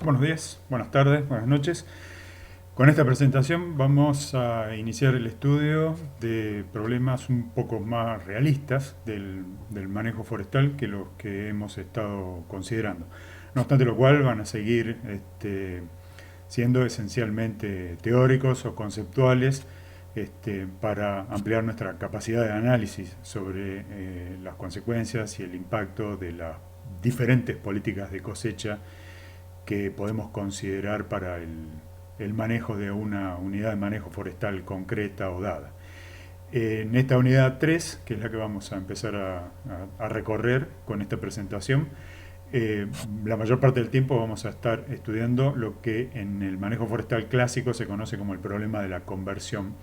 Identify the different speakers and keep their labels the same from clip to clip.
Speaker 1: Buenos días, buenas tardes, buenas noches. Con esta presentación vamos a iniciar el estudio de problemas un poco más realistas del manejo forestal que los que hemos estado considerando. No obstante lo cual van a seguir siendo esencialmente teóricos o conceptuales para ampliar nuestra capacidad de análisis sobre las consecuencias y el impacto de las diferentes políticas de cosecha que podemos considerar para el manejo de una unidad de manejo forestal concreta o dada. En esta unidad 3, que es la que vamos a empezar a recorrer con esta presentación, la mayor parte del tiempo vamos a estar estudiando lo que en el manejo forestal clásico se conoce como el problema de la conversión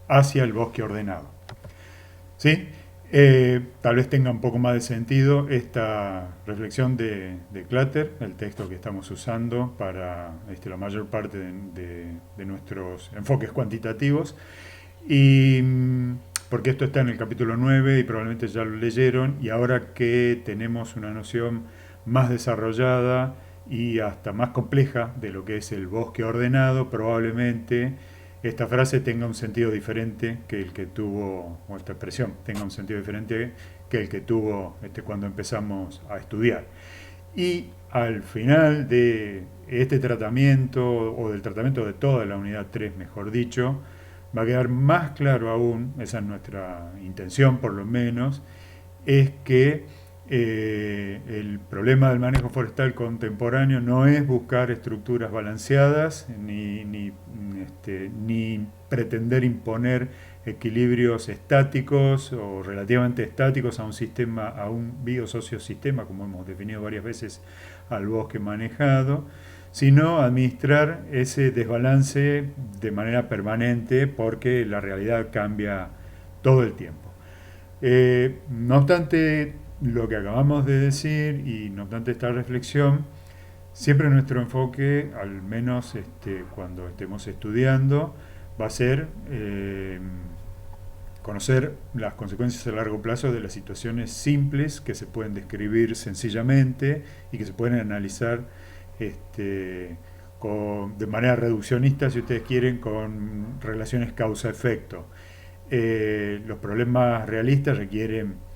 Speaker 1: hacia el bosque ordenado. ¿Sí? Tal vez tenga un poco más de sentido esta reflexión de Clutter, el texto que estamos usando para la mayor parte de nuestros enfoques cuantitativos, y porque esto está en el capítulo 9 y probablemente ya lo leyeron, y ahora que tenemos una noción más desarrollada y hasta más compleja de lo que es el bosque ordenado, probablemente esta frase tenga un sentido diferente que el que tuvo, o esta expresión tenga un sentido diferente que el que tuvo cuando empezamos a estudiar. Y al final de este tratamiento, o del tratamiento de toda la unidad 3, mejor dicho, va a quedar más claro aún, esa es nuestra intención por lo menos, es que el problema del manejo forestal contemporáneo no es buscar estructuras balanceadas ni pretender imponer equilibrios estáticos o relativamente estáticos a un sistema, a un biosociosistema, como hemos definido varias veces al bosque manejado, sino administrar ese desbalance de manera permanente porque la realidad cambia todo el tiempo. No obstante lo que acabamos de decir y no obstante esta reflexión, siempre nuestro enfoque, al menos cuando estemos estudiando, va a ser conocer las consecuencias a largo plazo de las situaciones simples que se pueden describir sencillamente y que se pueden analizar de manera reduccionista, si ustedes quieren, con relaciones causa-efecto. Los problemas realistas requieren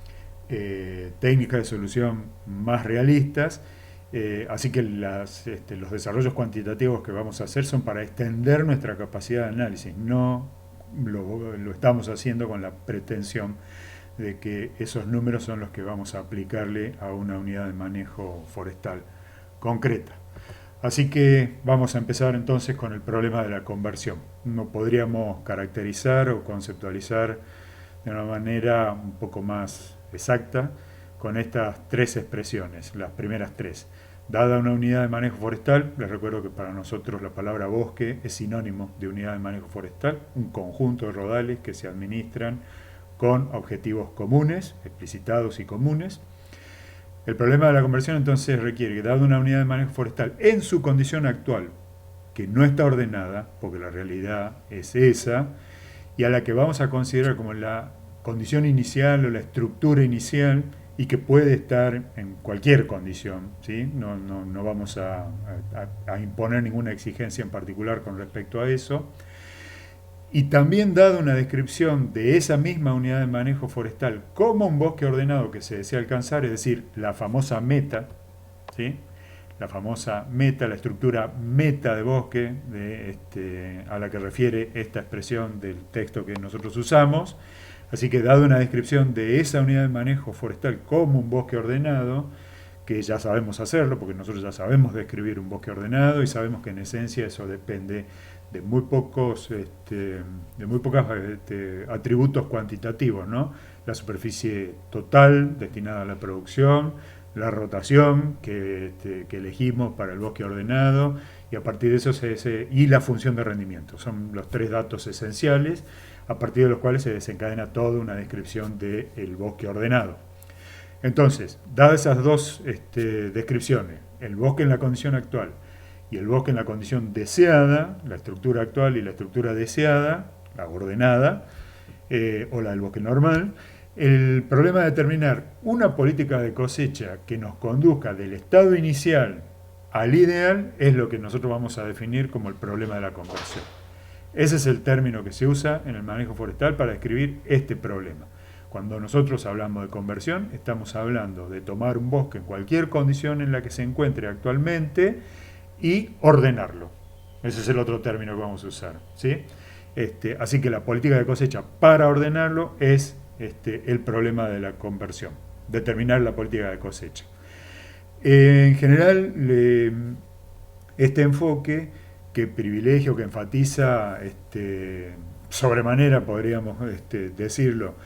Speaker 1: técnicas de solución más realistas, así que los desarrollos cuantitativos que vamos a hacer son para extender nuestra capacidad de análisis, no lo estamos haciendo con la pretensión de que esos números son los que vamos a aplicarle a una unidad de manejo forestal concreta. Así que vamos a empezar entonces con el problema de la conversión. No podríamos caracterizar o conceptualizar de una manera un poco más exacta con estas tres expresiones, las primeras tres. Dada una unidad de manejo forestal, les recuerdo que para nosotros la palabra bosque es sinónimo de unidad de manejo forestal, un conjunto de rodales que se administran con objetivos comunes, explicitados y comunes. El problema de la conversión entonces requiere que, dado una unidad de manejo forestal en su condición actual, que no está ordenada, porque la realidad es esa, y a la que vamos a considerar como la condición inicial o la estructura inicial, y que puede estar en cualquier condición, ¿sí? No vamos a imponer ninguna exigencia en particular con respecto a eso. Y también dado una descripción de esa misma unidad de manejo forestal como un bosque ordenado que se desea alcanzar, es decir, la famosa meta, ¿sí? La famosa meta, la estructura meta de bosque a la que refiere esta expresión del texto que nosotros usamos. Así que dado una descripción de esa unidad de manejo forestal como un bosque ordenado, que ya sabemos hacerlo, porque nosotros ya sabemos describir un bosque ordenado y sabemos que en esencia eso depende de muy pocos atributos cuantitativos, ¿no? La superficie total destinada a la producción, la rotación que elegimos para el bosque ordenado, y a partir de eso y la función de rendimiento. Son los tres datos esenciales a partir de los cuales se desencadena toda una descripción del bosque ordenado. Entonces, dadas esas dos descripciones, el bosque en la condición actual y el bosque en la condición deseada, la estructura actual y la estructura deseada, la ordenada, o la del bosque normal, el problema de determinar una política de cosecha que nos conduzca del estado inicial al ideal es lo que nosotros vamos a definir como el problema de la conversión. Ese es el término que se usa en el manejo forestal para describir este problema. Cuando nosotros hablamos de conversión, estamos hablando de tomar un bosque en cualquier condición en la que se encuentre actualmente y ordenarlo. Ese es el otro término que vamos a usar, ¿sí? Así que la política de cosecha para ordenarlo es el problema de la conversión, determinar la política de cosecha. En general, este enfoque que privilegia o que enfatiza sobremanera, podríamos decirlo,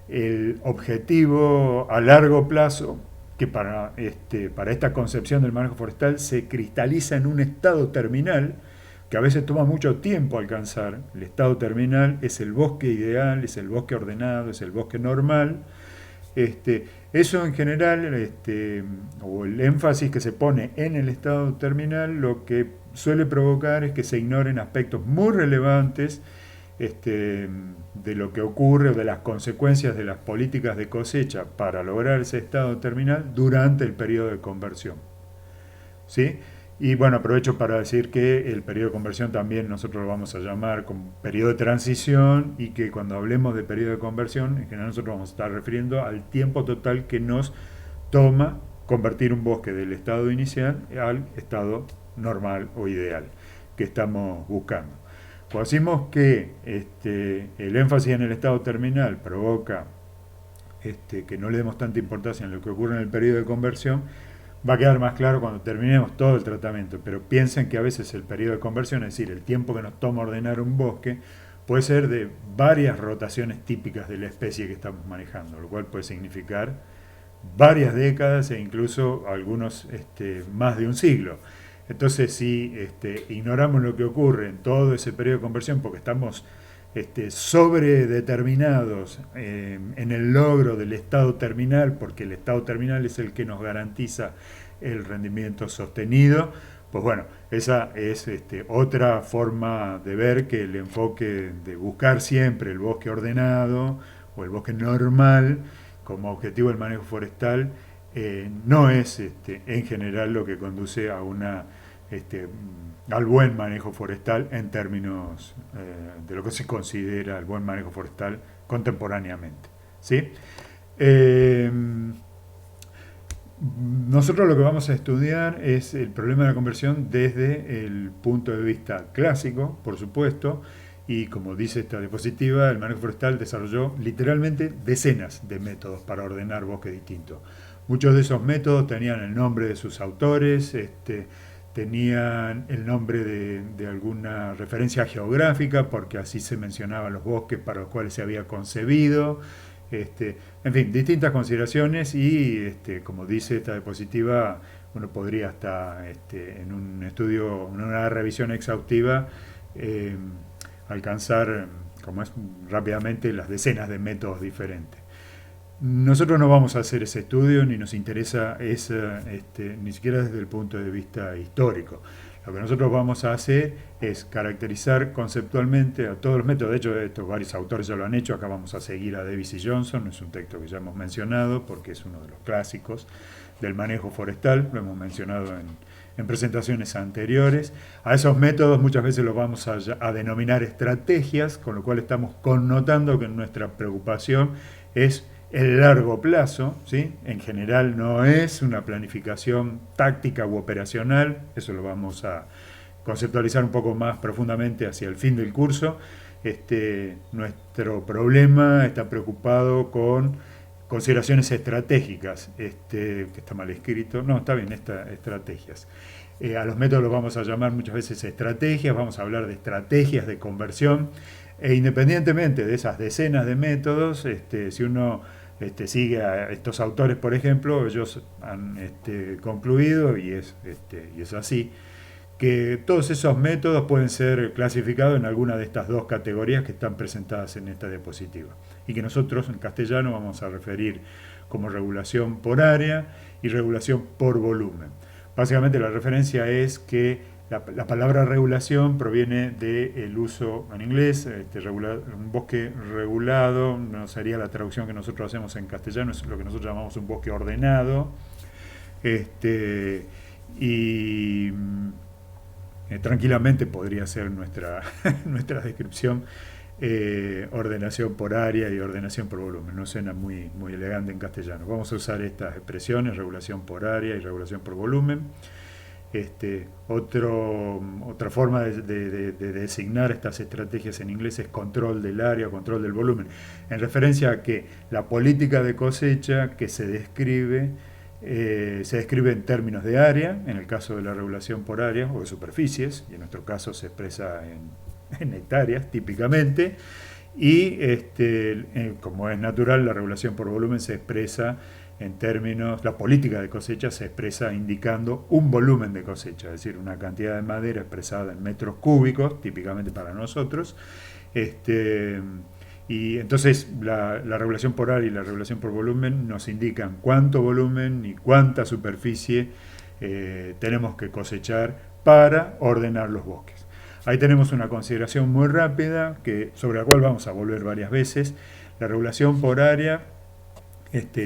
Speaker 1: el objetivo a largo plazo, que para esta concepción del manejo forestal se cristaliza en un estado terminal, que a veces toma mucho tiempo alcanzar. El estado terminal es el bosque ideal, es el bosque ordenado, es el bosque normal. Eso en general, o el énfasis que se pone en el estado terminal, lo que suele provocar es que se ignoren aspectos muy relevantes de lo que ocurre o de las consecuencias de las políticas de cosecha para lograr ese estado terminal durante el periodo de conversión. ¿Sí? Y bueno, aprovecho para decir que el periodo de conversión también nosotros lo vamos a llamar como periodo de transición, y que cuando hablemos de periodo de conversión, en general nosotros vamos a estar refiriendo al tiempo total que nos toma convertir un bosque del estado inicial al estado normal o ideal que estamos buscando. Cuando decimos que el énfasis en el estado terminal provoca que no le demos tanta importancia en lo que ocurre en el periodo de conversión, va a quedar más claro cuando terminemos todo el tratamiento, pero piensen que a veces el periodo de conversión, es decir, el tiempo que nos toma ordenar un bosque, puede ser de varias rotaciones típicas de la especie que estamos manejando, lo cual puede significar varias décadas e incluso algunos más de un siglo. Entonces, si ignoramos lo que ocurre en todo ese periodo de conversión porque estamos sobredeterminados en el logro del estado terminal, porque el estado terminal es el que nos garantiza el rendimiento sostenido, pues bueno, esa es otra forma de ver que el enfoque de buscar siempre el bosque ordenado o el bosque normal como objetivo del manejo forestal no es en general lo que conduce a al buen manejo forestal en términos de lo que se considera el buen manejo forestal contemporáneamente. ¿Sí? Nosotros lo que vamos a estudiar es el problema de la conversión desde el punto de vista clásico, por supuesto, y como dice esta diapositiva, el manejo forestal desarrolló literalmente decenas de métodos para ordenar bosques distintos. Muchos de esos métodos tenían el nombre de sus autores, tenían el nombre de alguna referencia geográfica, porque así se mencionaban los bosques para los cuales se había concebido. En fin, distintas consideraciones y, como dice esta diapositiva, uno podría hasta en un estudio, en una revisión exhaustiva, alcanzar como es rápidamente las decenas de métodos diferentes. Nosotros no vamos a hacer ese estudio, ni nos interesa ni siquiera desde el punto de vista histórico. Lo que nosotros vamos a hacer es caracterizar conceptualmente a todos los métodos. De hecho, estos varios autores ya lo han hecho. Acá vamos a seguir a Davis y Johnson. Es un texto que ya hemos mencionado porque es uno de los clásicos del manejo forestal. Lo hemos mencionado en presentaciones anteriores. A esos métodos muchas veces los vamos a denominar estrategias, con lo cual estamos connotando que nuestra preocupación es el largo plazo, ¿sí? En general no es una planificación táctica u operacional, eso lo vamos a conceptualizar un poco más profundamente hacia el fin del curso. Nuestro problema está preocupado con consideraciones estratégicas, que está mal escrito, no, está bien, estrategias. A los métodos los vamos a llamar muchas veces estrategias, vamos a hablar de estrategias de conversión, e independientemente de esas decenas de métodos, si uno sigue a estos autores, por ejemplo, ellos han concluido, y es así, que todos esos métodos pueden ser clasificados en alguna de estas dos categorías que están presentadas en esta diapositiva, y que nosotros en castellano vamos a referir como regulación por área y regulación por volumen. Básicamente la referencia es que la palabra regulación proviene del uso en inglés, un bosque regulado no sería la traducción que nosotros hacemos en castellano, es lo que nosotros llamamos un bosque ordenado, y tranquilamente podría ser nuestra, nuestra descripción, ordenación por área y ordenación por volumen. No suena muy, muy elegante en castellano. Vamos a usar estas expresiones, regulación por área y regulación por volumen. Otra forma de designar estas estrategias en inglés es control del área, control del volumen, en referencia a que la política de cosecha que se describe en términos de área, en el caso de la regulación por área, o de superficies, y en nuestro caso se expresa en hectáreas típicamente, y como es natural, la regulación por volumen se expresa en términos, la política de cosecha se expresa indicando un volumen de cosecha, es decir, una cantidad de madera expresada en metros cúbicos, típicamente para nosotros. Y entonces la regulación por área y la regulación por volumen nos indican cuánto volumen y cuánta superficie tenemos que cosechar para ordenar los bosques. Ahí tenemos una consideración muy rápida sobre la cual vamos a volver varias veces. La regulación por área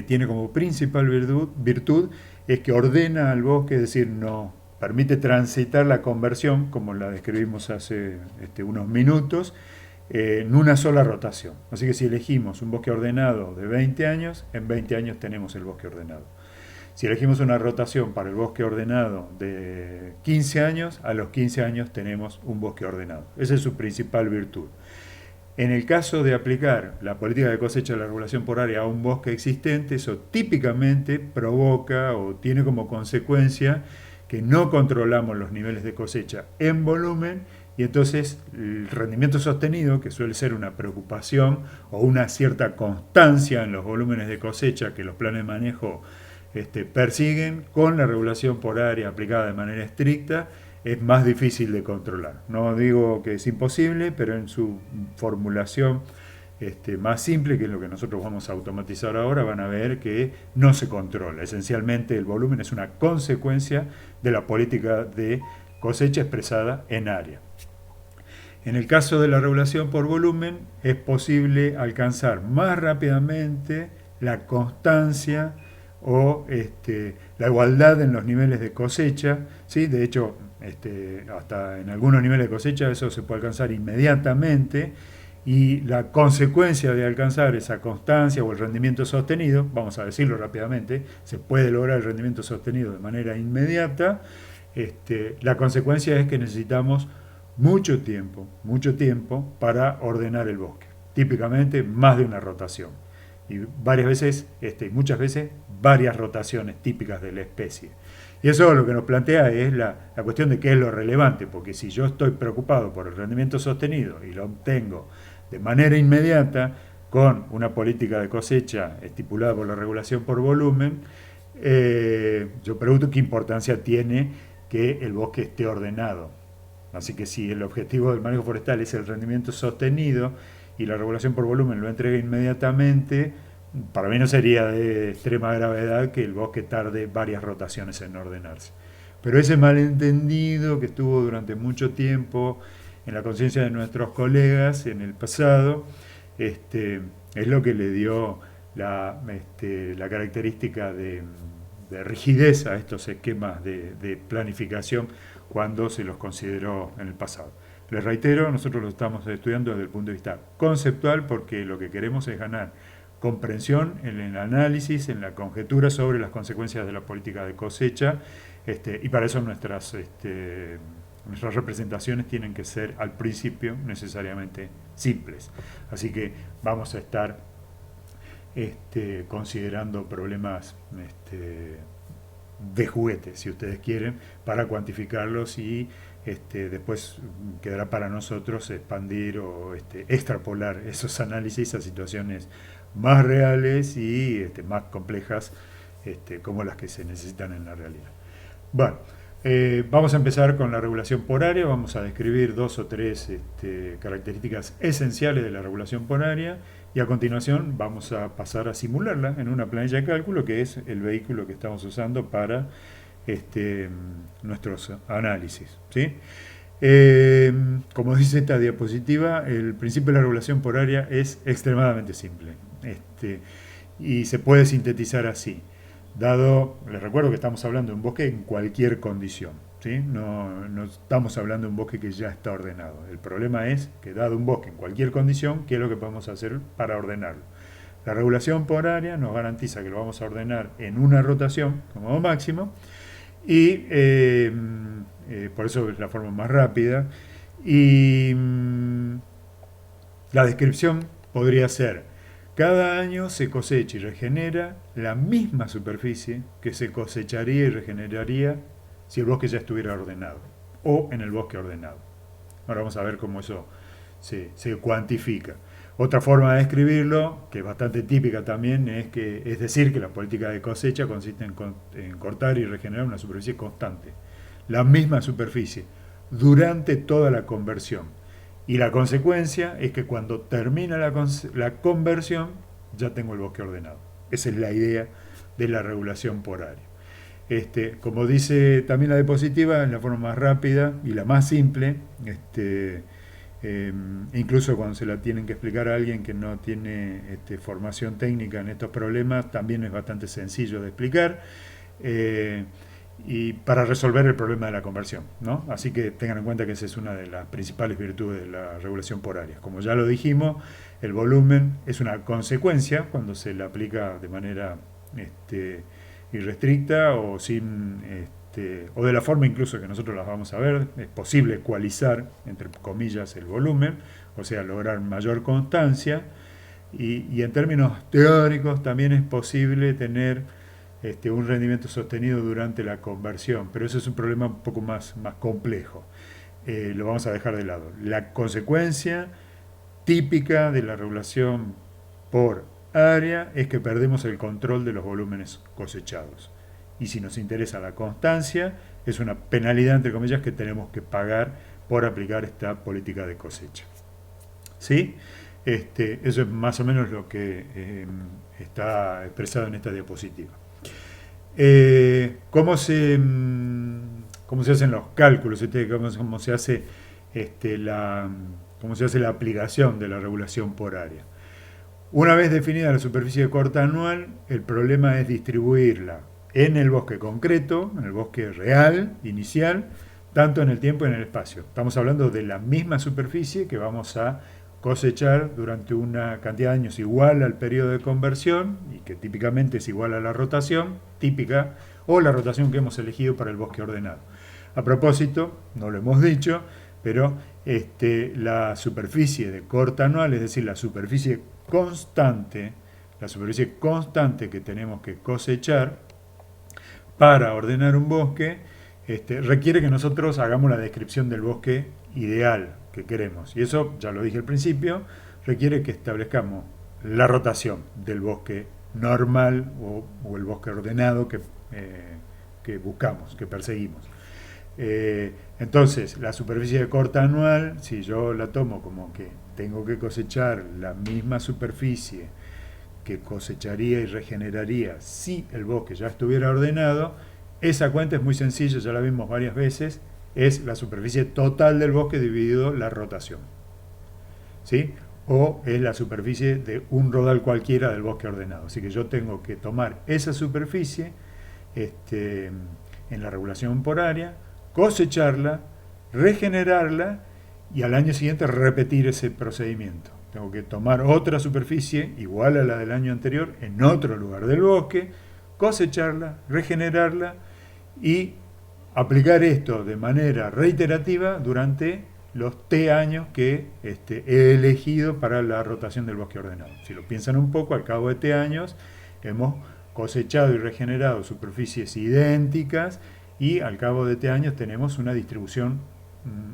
Speaker 1: tiene como principal virtud es que ordena al bosque, es decir, no permite transitar la conversión, como la describimos hace unos minutos, en una sola rotación. Así que si elegimos un bosque ordenado de 20 años, en 20 años tenemos el bosque ordenado. Si elegimos una rotación para el bosque ordenado de 15 años, a los 15 años tenemos un bosque ordenado. Esa es su principal virtud. En el caso de aplicar la política de cosecha de la regulación por área a un bosque existente, eso típicamente provoca o tiene como consecuencia que no controlamos los niveles de cosecha en volumen y entonces el rendimiento sostenido, que suele ser una preocupación o una cierta constancia en los volúmenes de cosecha que los planes de manejo persiguen, con la regulación por área aplicada de manera estricta, es más difícil de controlar. No digo que es imposible, pero en su formulación más simple, que es lo que nosotros vamos a automatizar ahora, van a ver que no se controla. Esencialmente el volumen es una consecuencia de la política de cosecha expresada en área. En el caso de la regulación por volumen, es posible alcanzar más rápidamente la constancia o la igualdad en los niveles de cosecha, ¿sí? De hecho, hasta en algunos niveles de cosecha eso se puede alcanzar inmediatamente, y la consecuencia de alcanzar esa constancia o el rendimiento sostenido, vamos a decirlo rápidamente, se puede lograr el rendimiento sostenido de manera inmediata. La consecuencia es que necesitamos mucho tiempo para ordenar el bosque, típicamente más de una rotación, y varias veces, muchas veces, varias rotaciones típicas de la especie. Y eso lo que nos plantea es la cuestión de qué es lo relevante, porque si yo estoy preocupado por el rendimiento sostenido y lo obtengo de manera inmediata con una política de cosecha estipulada por la regulación por volumen, yo pregunto qué importancia tiene que el bosque esté ordenado. Así que si el objetivo del manejo forestal es el rendimiento sostenido y la regulación por volumen lo entrega inmediatamente, para mí no sería de extrema gravedad que el bosque tarde varias rotaciones en ordenarse. Pero ese malentendido que estuvo durante mucho tiempo en la conciencia de nuestros colegas en el pasado, es lo que le dio la característica de rigidez a estos esquemas de planificación cuando se los consideró en el pasado. Les reitero, nosotros lo estamos estudiando desde el punto de vista conceptual porque lo que queremos es ganar comprensión en el análisis, en la conjetura sobre las consecuencias de la política de cosecha, y para eso nuestras representaciones tienen que ser al principio necesariamente simples. Así que vamos a estar considerando problemas de juguete, si ustedes quieren, para cuantificarlos y después quedará para nosotros expandir o extrapolar esos análisis a situaciones más reales y más complejas como las que se necesitan en la realidad. Bueno, vamos a empezar con la regulación por área. Vamos a describir 2 o 3 características esenciales de la regulación por área y a continuación vamos a pasar a simularla en una planilla de cálculo, que es el vehículo que estamos usando para nuestros análisis, ¿sí? Como dice esta diapositiva, el principio de la regulación por área es extremadamente simple y se puede sintetizar así. Les recuerdo que estamos hablando de un bosque en cualquier condición, ¿sí? No estamos hablando de un bosque que ya está ordenado. El problema es que dado un bosque en cualquier condición, ¿qué es lo que podemos hacer para ordenarlo? La regulación por área nos garantiza que lo vamos a ordenar en una rotación como máximo y por eso es la forma más rápida. Y la descripción podría ser: cada año se cosecha y regenera la misma superficie que se cosecharía y regeneraría si el bosque ya estuviera ordenado o en el bosque ordenado. Ahora vamos a ver cómo eso se cuantifica. Otra forma de escribirlo, que es bastante típica también, es decir que la política de cosecha consiste en cortar y regenerar una superficie constante, la misma superficie, durante toda la conversión. Y la consecuencia es que cuando termina la conversión, ya tengo el bosque ordenado. Esa es la idea de la regulación por área. Como dice también la diapositiva, es la forma más rápida y la más simple. Incluso cuando se la tienen que explicar a alguien que no tiene formación técnica en estos problemas, también es bastante sencillo de explicar. Y para resolver el problema de la conversión, ¿no? Así que tengan en cuenta que esa es una de las principales virtudes de la regulación por áreas. Como ya lo dijimos, el volumen es una consecuencia cuando se le aplica de manera irrestricta o sin o de la forma incluso que nosotros las vamos a ver. Es posible ecualizar, entre comillas, el volumen, o sea, lograr mayor constancia, y en términos teóricos también es posible tener un rendimiento sostenido durante la conversión, pero eso es un problema un poco más complejo. Lo vamos a dejar de lado. La consecuencia típica de la regulación por área es que perdemos el control de los volúmenes cosechados. Y si nos interesa la constancia, es una penalidad, entre comillas, que tenemos que pagar por aplicar esta política de cosecha. ¿Sí? Eso es más o menos lo que está expresado en esta diapositiva. ¿Cómo se hacen los cálculos? ¿Cómo se hace cómo se hace la aplicación de la regulación por área? Una vez definida la superficie de corta anual, el problema es distribuirla en el bosque concreto, en el bosque real, inicial, tanto en el tiempo y en el espacio. Estamos hablando de la misma superficie que vamos a cosechar durante una cantidad de años igual al periodo de conversión, y que típicamente es igual a la rotación típica o la rotación que hemos elegido para el bosque ordenado. A propósito, no lo hemos dicho, pero la superficie de corta anual, es decir, la superficie constante que tenemos que cosechar para ordenar un bosque, requiere que nosotros hagamos la descripción del bosque ideal que queremos. Y eso, ya lo dije al principio, requiere que establezcamos la rotación del bosque normal o el bosque ordenado que buscamos, que perseguimos. Entonces, la superficie de corta anual, si yo la tomo como que tengo que cosechar la misma superficie que cosecharía y regeneraría si el bosque ya estuviera ordenado, esa cuenta es muy sencilla, ya la vimos varias veces, es la superficie total del bosque dividido la rotación. ¿Sí? O es la superficie de un rodal cualquiera del bosque ordenado. Así que yo tengo que tomar esa superficie en la regulación por área, cosecharla, regenerarla y al año siguiente repetir ese procedimiento. Tengo que tomar otra superficie igual a la del año anterior en otro lugar del bosque, cosecharla, regenerarla y aplicar esto de manera reiterativa durante los T años que he elegido para la rotación del bosque ordenado. Si lo piensan un poco, al cabo de T años hemos cosechado y regenerado superficies idénticas y al cabo de T años tenemos una distribución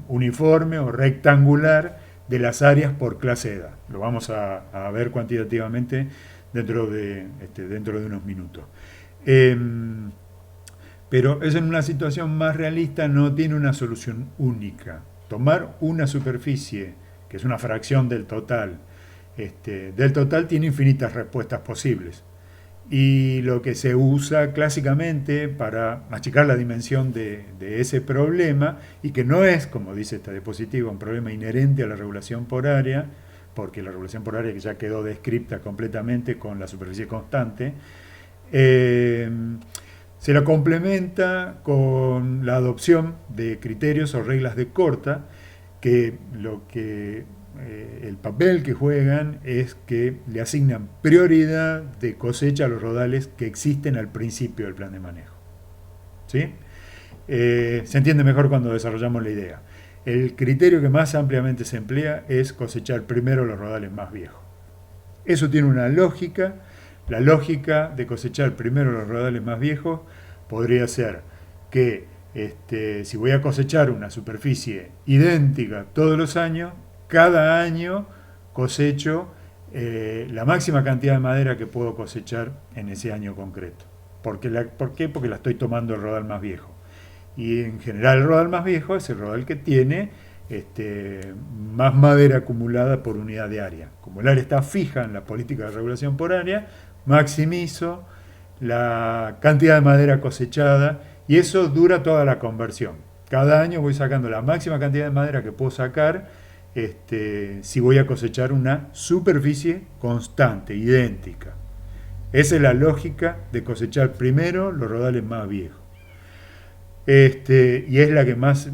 Speaker 1: uniforme o rectangular de las áreas por clase de edad. Lo vamos a ver cuantitativamente dentro de unos minutos. Pero eso en una situación más realista no tiene una solución única. Tomar una superficie, que es una fracción del total tiene infinitas respuestas posibles. Y lo que se usa clásicamente para achicar la dimensión de ese problema, y que no es, como dice esta diapositiva, un problema inherente a la regulación por área, porque la regulación por área ya quedó descripta completamente con la superficie constante, Eh, Se la complementa con la adopción de criterios o reglas de corta, que el papel que juegan es que le asignan prioridad de cosecha a los rodales que existen al principio del plan de manejo. ¿Sí? Se entiende mejor cuando desarrollamos la idea. El criterio que más ampliamente se emplea es cosechar primero los rodales más viejos. Eso tiene una lógica. La lógica de cosechar primero los rodales más viejos podría ser que si voy a cosechar una superficie idéntica todos los años, cada año cosecho la máxima cantidad de madera que puedo cosechar en ese año concreto. ¿Por qué? Porque la estoy tomando el rodal más viejo. Y en general el rodal más viejo es el rodal que tiene más madera acumulada por unidad de área. Como el área está fija en la política de regulación por área, maximizo la cantidad de madera cosechada y eso dura toda la conversión. Cada año voy sacando la máxima cantidad de madera que puedo sacar si voy a cosechar una superficie constante, idéntica. Esa es la lógica de cosechar primero los rodales más viejos. Y es la que más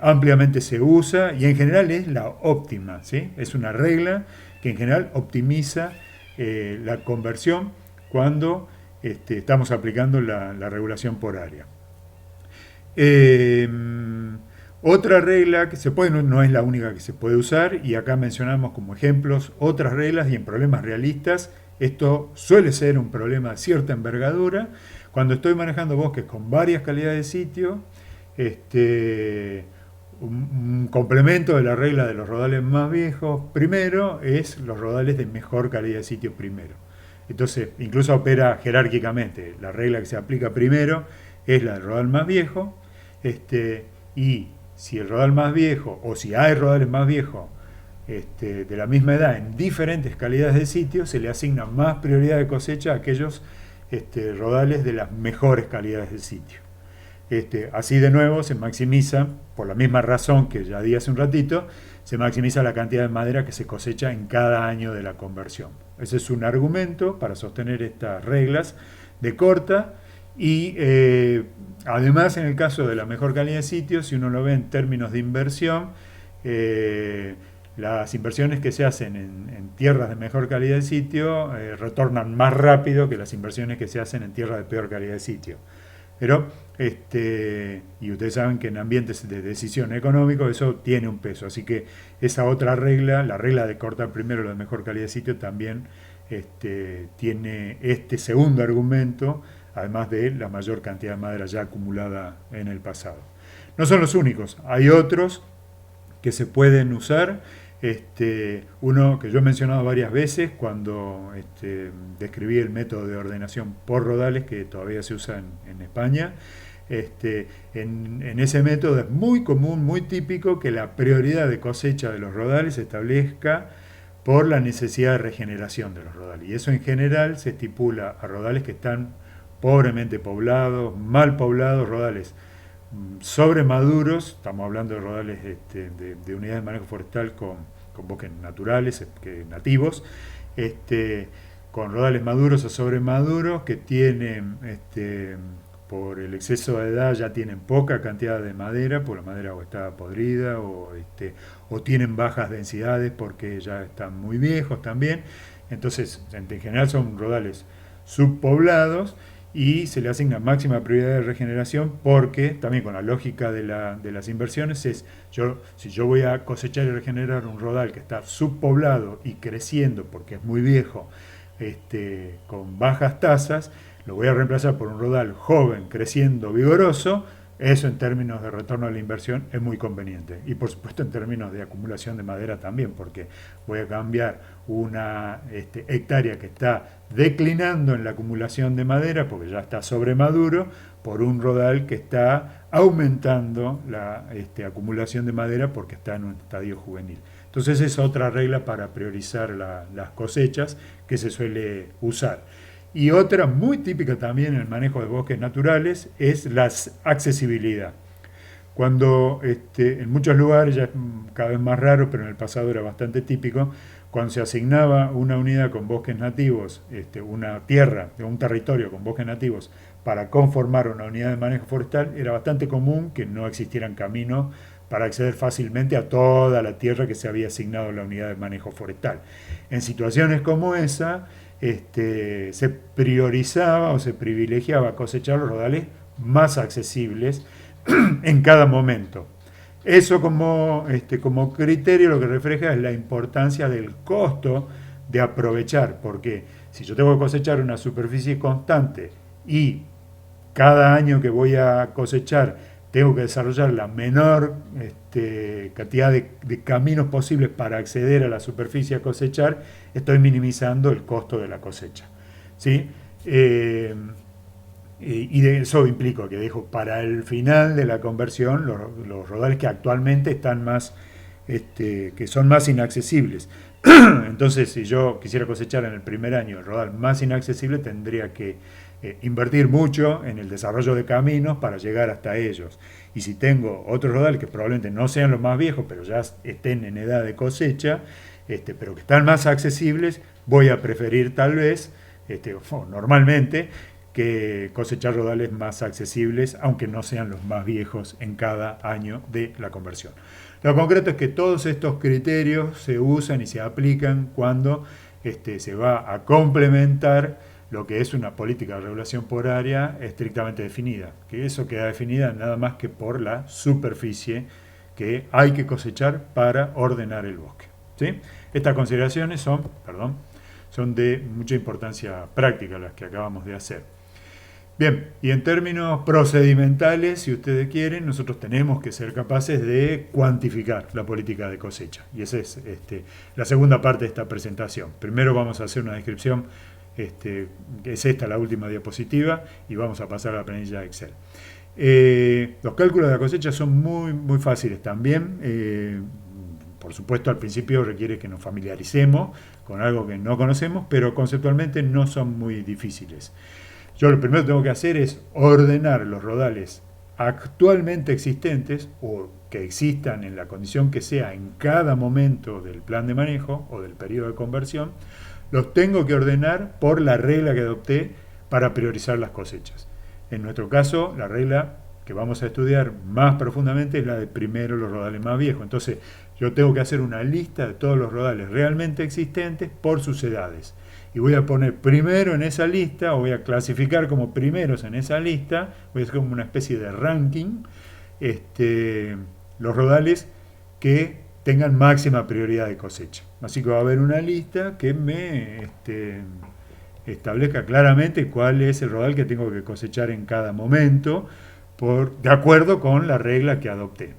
Speaker 1: ampliamente se usa y en general es la óptima, ¿sí? Es una regla que en general optimiza la conversión cuando estamos aplicando la regulación por área. Otra regla que se puede, no es la única que se puede usar, y acá mencionamos como ejemplos otras reglas y en problemas realistas esto suele ser un problema de cierta envergadura. Cuando estoy manejando bosques con varias calidades de sitio, un complemento de la regla de los rodales más viejos primero es los rodales de mejor calidad de sitio primero. Entonces, incluso opera jerárquicamente. La regla que se aplica primero es la del rodal más viejo, y si el rodal más viejo, o si hay rodales más viejos de la misma edad en diferentes calidades de sitio, se le asigna más prioridad de cosecha a aquellos rodales de las mejores calidades de sitio. Así de nuevo se maximiza, por la misma razón que ya di hace un ratito, se maximiza la cantidad de madera que se cosecha en cada año de la conversión. Ese es un argumento para sostener estas reglas de corta y además en el caso de la mejor calidad de sitio, si uno lo ve en términos de inversión, las inversiones que se hacen en tierras de mejor calidad de sitio retornan más rápido que las inversiones que se hacen en tierras de peor calidad de sitio. Pero, y ustedes saben que en ambientes de decisión económico eso tiene un peso. Así que esa otra regla, la regla de cortar primero la de mejor calidad de sitio, también tiene este segundo argumento, además de la mayor cantidad de madera ya acumulada en el pasado. No son los únicos, hay otros que se pueden usar. Uno que yo he mencionado varias veces cuando describí el método de ordenación por rodales que todavía se usa en España. En ese método es muy común, muy típico que la prioridad de cosecha de los rodales se establezca por la necesidad de regeneración de los rodales. Y eso en general se estipula a rodales que están pobremente poblados, mal poblados, rodales sobremaduros, estamos hablando de rodales de unidades de manejo forestal con bosques naturales, nativos, con rodales maduros o sobremaduros que tienen, por el exceso de edad, ya tienen poca cantidad de madera, porque la madera o está podrida o tienen bajas densidades porque ya están muy viejos también. Entonces, en general son rodales subpoblados y se le asigna máxima prioridad de regeneración porque también con la lógica de las inversiones es, si yo voy a cosechar y regenerar un rodal que está subpoblado y creciendo porque es muy viejo, con bajas tasas, lo voy a reemplazar por un rodal joven, creciendo, vigoroso. Eso en términos de retorno a la inversión es muy conveniente. Y por supuesto en términos de acumulación de madera también, porque voy a cambiar una hectárea que está declinando en la acumulación de madera, porque ya está sobremaduro, por un rodal que está aumentando la acumulación de madera porque está en un estadio juvenil. Entonces es otra regla para priorizar las cosechas que se suele usar. Y otra muy típica también en el manejo de bosques naturales es la accesibilidad. Cuando en muchos lugares, ya es cada vez más raro, pero en el pasado era bastante típico, cuando se asignaba una unidad con bosques nativos, una tierra, un territorio con bosques nativos, para conformar una unidad de manejo forestal, era bastante común que no existieran caminos para acceder fácilmente a toda la tierra que se había asignado a la unidad de manejo forestal. En situaciones como esa, se priorizaba o se privilegiaba cosechar los rodales más accesibles en cada momento. Eso como criterio lo que refleja es la importancia del costo de aprovechar, porque si yo tengo que cosechar una superficie constante y cada año que voy a cosechar tengo que desarrollar la menor cantidad de caminos posibles para acceder a la superficie a cosechar, estoy minimizando el costo de la cosecha. ¿Sí? Y de eso implica que dejo para el final de la conversión los rodales que actualmente están más, que son más inaccesibles. Entonces, si yo quisiera cosechar en el primer año el rodal más inaccesible, tendría que invertir mucho en el desarrollo de caminos para llegar hasta ellos. Y si tengo otros rodales que probablemente no sean los más viejos, pero ya estén en edad de cosecha, pero que están más accesibles, voy a preferir tal vez, normalmente, que cosechar rodales más accesibles, aunque no sean los más viejos en cada año de la conversión. Lo concreto es que todos estos criterios se usan y se aplican cuando se va a complementar lo que es una política de regulación por área estrictamente definida, que eso queda definida nada más que por la superficie que hay que cosechar para ordenar el bosque. ¿Sí? Estas consideraciones son de mucha importancia práctica las que acabamos de hacer. Bien, y en términos procedimentales, si ustedes quieren, nosotros tenemos que ser capaces de cuantificar la política de cosecha. Y esa es la segunda parte de esta presentación. Primero vamos a hacer una descripción, es esta la última diapositiva, y vamos a pasar a la planilla Excel. Los cálculos de la cosecha son muy, muy fáciles también. Por supuesto, al principio requiere que nos familiaricemos con algo que no conocemos, pero conceptualmente no son muy difíciles. Yo lo primero que tengo que hacer es ordenar los rodales actualmente existentes o que existan en la condición que sea en cada momento del plan de manejo o del periodo de conversión, los tengo que ordenar por la regla que adopté para priorizar las cosechas. En nuestro caso, la regla que vamos a estudiar más profundamente es la de primero los rodales más viejos. Entonces, yo tengo que hacer una lista de todos los rodales realmente existentes por sus edades. Y voy a poner primero en esa lista, o voy a clasificar como primeros en esa lista, voy a hacer como una especie de ranking, los rodales que tengan máxima prioridad de cosecha. Así que va a haber una lista que me establezca claramente cuál es el rodal que tengo que cosechar en cada momento, de acuerdo con la regla que adopté.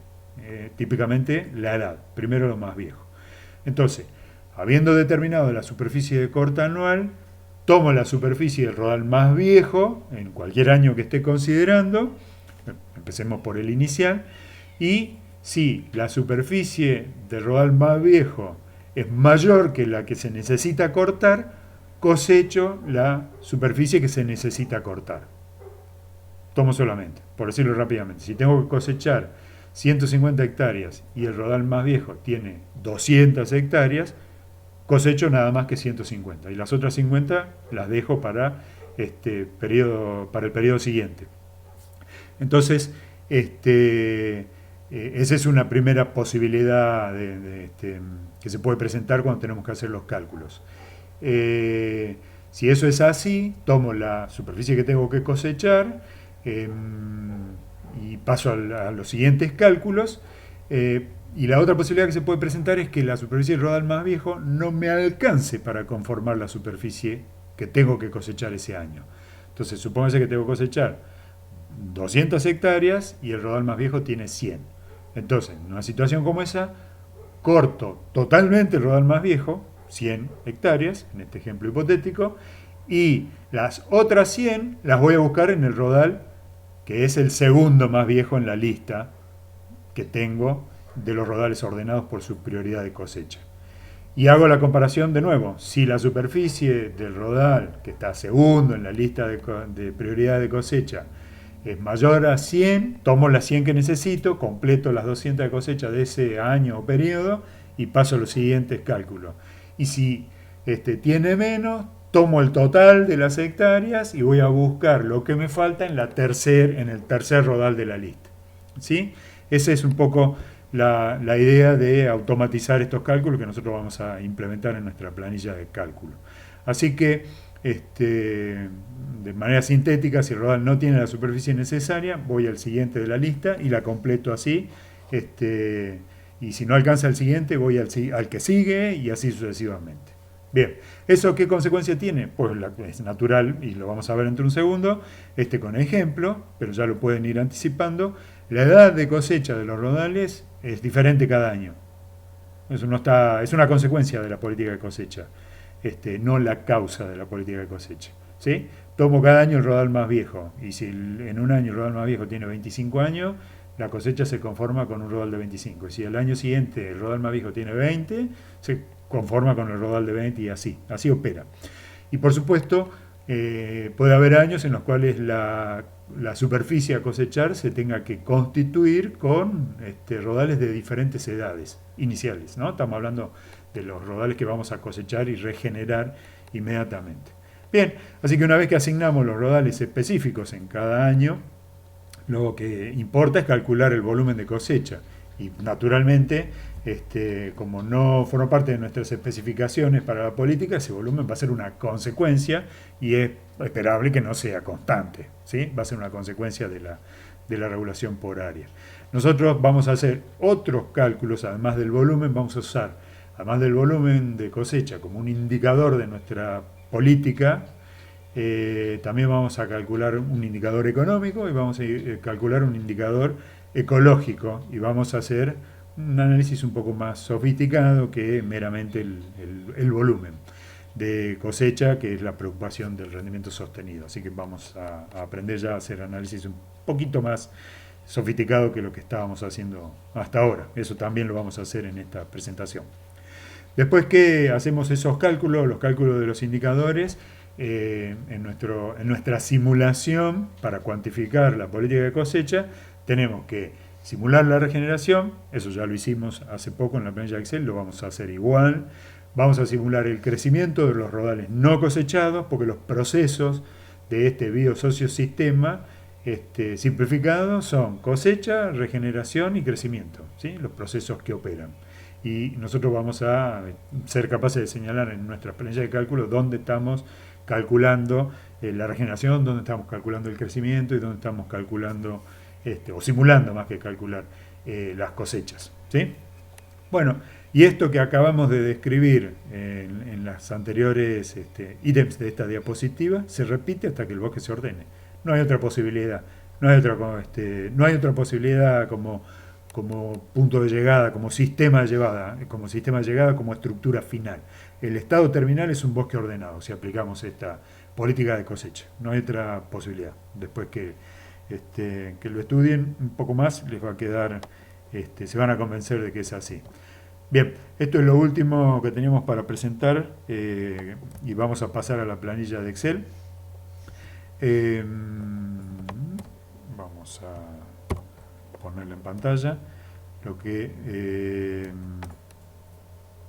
Speaker 1: Típicamente la edad, primero lo más viejo. Entonces, habiendo determinado la superficie de corte anual, tomo la superficie del rodal más viejo, en cualquier año que esté considerando, empecemos por el inicial, y si la superficie del rodal más viejo es mayor que la que se necesita cortar, cosecho la superficie que se necesita cortar. Tomo solamente, por decirlo rápidamente. Si tengo que cosechar 150 hectáreas y el rodal más viejo tiene 200 hectáreas, cosecho nada más que 150 y las otras 50 las dejo para el periodo siguiente. Entonces, esa es una primera posibilidad que se puede presentar cuando tenemos que hacer los cálculos. Si eso es así, tomo la superficie que tengo que cosechar y paso a los siguientes cálculos. Y la otra posibilidad que se puede presentar es que la superficie del rodal más viejo no me alcance para conformar la superficie que tengo que cosechar ese año. Entonces, supóngase que tengo que cosechar 200 hectáreas y el rodal más viejo tiene 100. Entonces, en una situación como esa, corto totalmente el rodal más viejo, 100 hectáreas, en este ejemplo hipotético, y las otras 100 las voy a buscar en el rodal que es el segundo más viejo en la lista que tengo de los rodales ordenados por su prioridad de cosecha. Y hago la comparación de nuevo. Si la superficie del rodal, que está segundo en la lista de prioridad de cosecha, es mayor a 100, tomo las 100 que necesito, completo las 200 de cosecha de ese año o periodo y paso a los siguientes cálculos. y si tiene menos, tomo el total de las hectáreas y voy a buscar lo que me falta en el tercer rodal de la lista. ¿Sí? Esa es un poco la idea de automatizar estos cálculos que nosotros vamos a implementar en nuestra planilla de cálculo. Así que, de manera sintética, si el rodal no tiene la superficie necesaria, voy al siguiente de la lista y la completo así. Y si no alcanza el siguiente, voy al que sigue y así sucesivamente. Bien, ¿eso qué consecuencia tiene? Pues es natural, y lo vamos a ver entre un segundo, con ejemplo, pero ya lo pueden ir anticipando. La edad de cosecha de los rodales es diferente cada año. Eso no está, es una consecuencia de la política de cosecha, no la causa de la política de cosecha. ¿Sí? Tomo cada año el rodal más viejo, y si en un año el rodal más viejo tiene 25 años, la cosecha se conforma con un rodal de 25. Y si el año siguiente el rodal más viejo tiene 20, se conforma con el rodal de 20 y así opera. Y por supuesto, puede haber años en los cuales la superficie a cosechar se tenga que constituir con rodales de diferentes edades iniciales, ¿no? Estamos hablando de los rodales que vamos a cosechar y regenerar inmediatamente. Bien, así que una vez que asignamos los rodales específicos en cada año, lo que importa es calcular el volumen de cosecha. Y naturalmente, como no forma parte de nuestras especificaciones para la política, ese volumen va a ser una consecuencia y es esperable que no sea constante, ¿sí? Va a ser una consecuencia de la regulación por área. Nosotros vamos a hacer otros cálculos, además del volumen, vamos a usar, además del volumen de cosecha, como un indicador de nuestra política. También vamos a calcular un indicador económico y vamos a calcular un indicador ecológico y vamos a hacer un análisis un poco más sofisticado que meramente el volumen de cosecha, que es la preocupación del rendimiento sostenido. Así que vamos a aprender ya a hacer análisis un poquito más sofisticado que lo que estábamos haciendo hasta ahora. Eso también lo vamos a hacer en esta presentación. Después que hacemos esos cálculos, los cálculos de los indicadores, en nuestra simulación para cuantificar la política de cosecha, tenemos que simular la regeneración, eso ya lo hicimos hace poco en la planilla Excel, lo vamos a hacer igual. Vamos a simular el crecimiento de los rodales no cosechados, porque los procesos de este biosociosistema simplificado son cosecha, regeneración y crecimiento, ¿sí? Los procesos que operan. Y nosotros vamos a ser capaces de señalar en nuestra planilla de cálculo dónde estamos calculando la regeneración, dónde estamos calculando el crecimiento y dónde estamos calculando, o simulando más que calcular, las cosechas, ¿sí? Bueno, y esto que acabamos de describir en las anteriores ítems de esta diapositiva se repite hasta que el bosque se ordene. No hay otra posibilidad. No hay otra posibilidad como punto de llegada, como sistema de llegada, como estructura final. El estado terminal es un bosque ordenado, si aplicamos esta política de cosecha. No hay otra posibilidad. Después que lo estudien un poco más, les va a quedar, se van a convencer de que es así. Bien, esto es lo último que teníamos para presentar y vamos a pasar a la planilla de Excel. Vamos a ponerla en pantalla. Lo que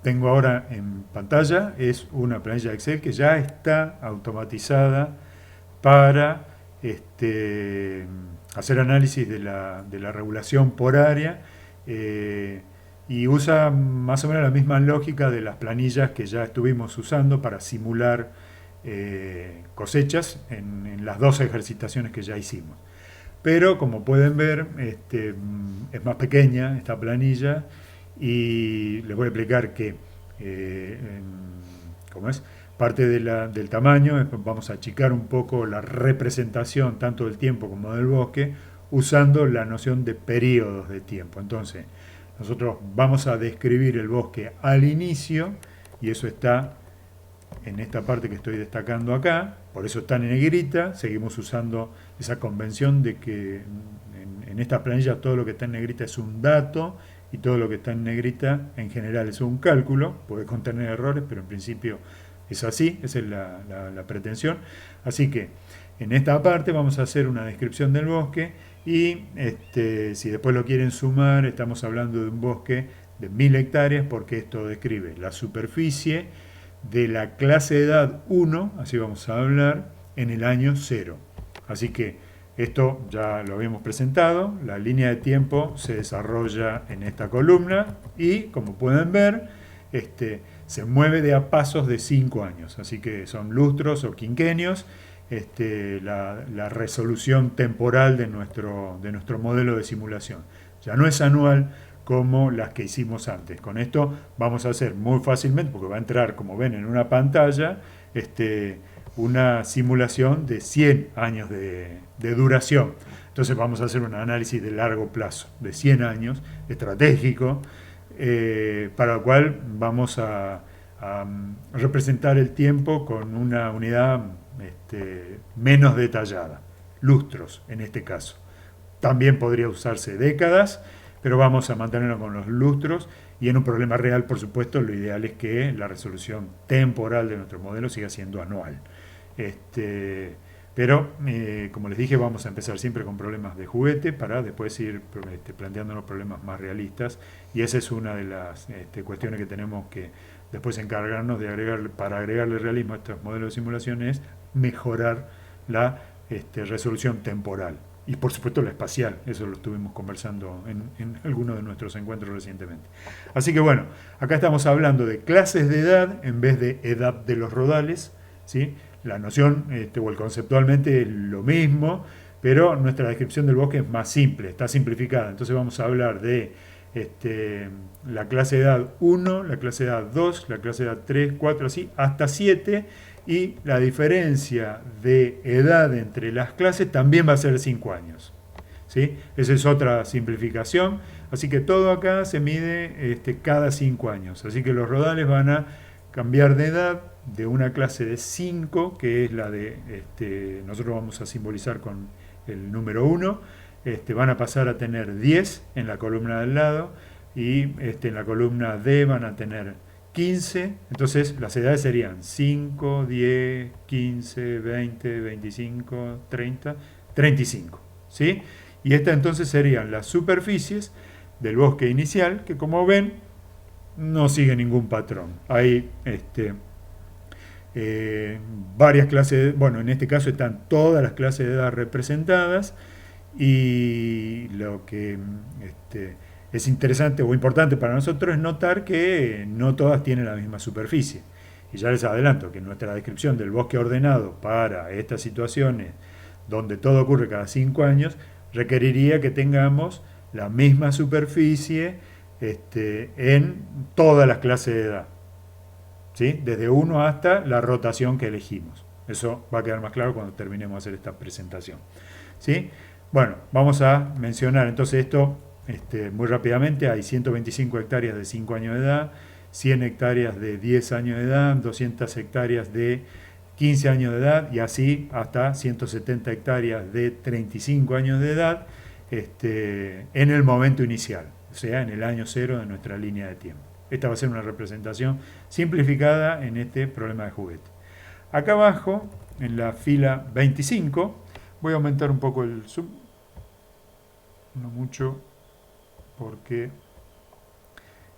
Speaker 1: tengo ahora en pantalla es una planilla de Excel que ya está automatizada para hacer análisis de la regulación por área y usa más o menos la misma lógica de las planillas que ya estuvimos usando para simular cosechas en las dos ejercitaciones que ya hicimos. Pero como pueden ver, es más pequeña esta planilla y les voy a explicar que, ¿cómo es? Parte del tamaño, vamos a achicar un poco la representación tanto del tiempo como del bosque usando la noción de periodos de tiempo. Entonces, nosotros vamos a describir el bosque al inicio y eso está en esta parte que estoy destacando acá, por eso está en negrita. Seguimos usando esa convención de que en esta planilla todo lo que está en negrita es un dato y todo lo que está en negrita en general es un cálculo, puede contener errores, pero en principio es así, esa es la pretensión. Así que en esta parte vamos a hacer una descripción del bosque y si después lo quieren sumar, estamos hablando de un bosque de 1000 hectáreas porque esto describe la superficie de la clase de edad 1, así vamos a hablar, en el año 0. Así que esto ya lo habíamos presentado, la línea de tiempo se desarrolla en esta columna y, como pueden ver, se mueve de a pasos de 5 años, así que son lustros o quinquenios, la resolución temporal de nuestro modelo de simulación. Ya no es anual como las que hicimos antes. Con esto vamos a hacer muy fácilmente, porque va a entrar, como ven, en una pantalla, una simulación de 100 años de duración. Entonces vamos a hacer un análisis de largo plazo, de 100 años, estratégico, para lo cual vamos a representar el tiempo con una unidad menos detallada, lustros en este caso. También podría usarse décadas, pero vamos a mantenerlo con los lustros, y en un problema real, por supuesto, lo ideal es que la resolución temporal de nuestro modelo siga siendo anual. Pero, como les dije, vamos a empezar siempre con problemas de juguete para después ir planteándonos problemas más realistas, y esa es una de las cuestiones que tenemos que después encargarnos de agregar, para agregarle realismo a estos modelos de simulación, es mejorar la resolución temporal. Y por supuesto la espacial, eso lo estuvimos conversando en algunos de nuestros encuentros recientemente. Así que bueno, acá estamos hablando de clases de edad en vez de edad de los rodales, ¿sí? La noción o el conceptualmente es lo mismo, pero nuestra descripción del bosque es más simple, está simplificada. Entonces vamos a hablar de la clase de edad 1, la clase de edad 2, la clase de edad 3, 4, así, hasta 7, y la diferencia de edad entre las clases también va a ser 5 años. ¿Sí? Esa es otra simplificación. Así que todo acá se mide cada 5 años. Así que los rodales van a cambiar de edad de una clase de 5, que es la de, nosotros vamos a simbolizar con el número 1, van a pasar a tener 10 en la columna del lado, y en la columna D van a tener 15, entonces las edades serían 5, 10, 15, 20, 25, 30, 35, ¿sí? Y estas entonces serían las superficies del bosque inicial, que como ven no sigue ningún patrón. Hay varias clases, bueno, en este caso están todas las clases de edad representadas, y lo que es interesante o importante para nosotros es notar que no todas tienen la misma superficie. Y ya les adelanto que nuestra descripción del bosque ordenado para estas situaciones, donde todo ocurre cada 5 años, requeriría que tengamos la misma superficie en todas las clases de edad, ¿sí? Desde 1 hasta la rotación que elegimos. Eso va a quedar más claro cuando terminemos de hacer esta presentación, ¿sí? Bueno, vamos a mencionar entonces esto muy rápidamente. Hay 125 hectáreas de 5 años de edad, 100 hectáreas de 10 años de edad, 200 hectáreas de 15 años de edad, y así hasta 170 hectáreas de 35 años de edad en el momento inicial, o sea, en el año 0 de nuestra línea de tiempo. Esta va a ser una representación simplificada en este problema de juguete. Acá abajo, en la fila 25, voy a aumentar un poco el zoom, no mucho, porque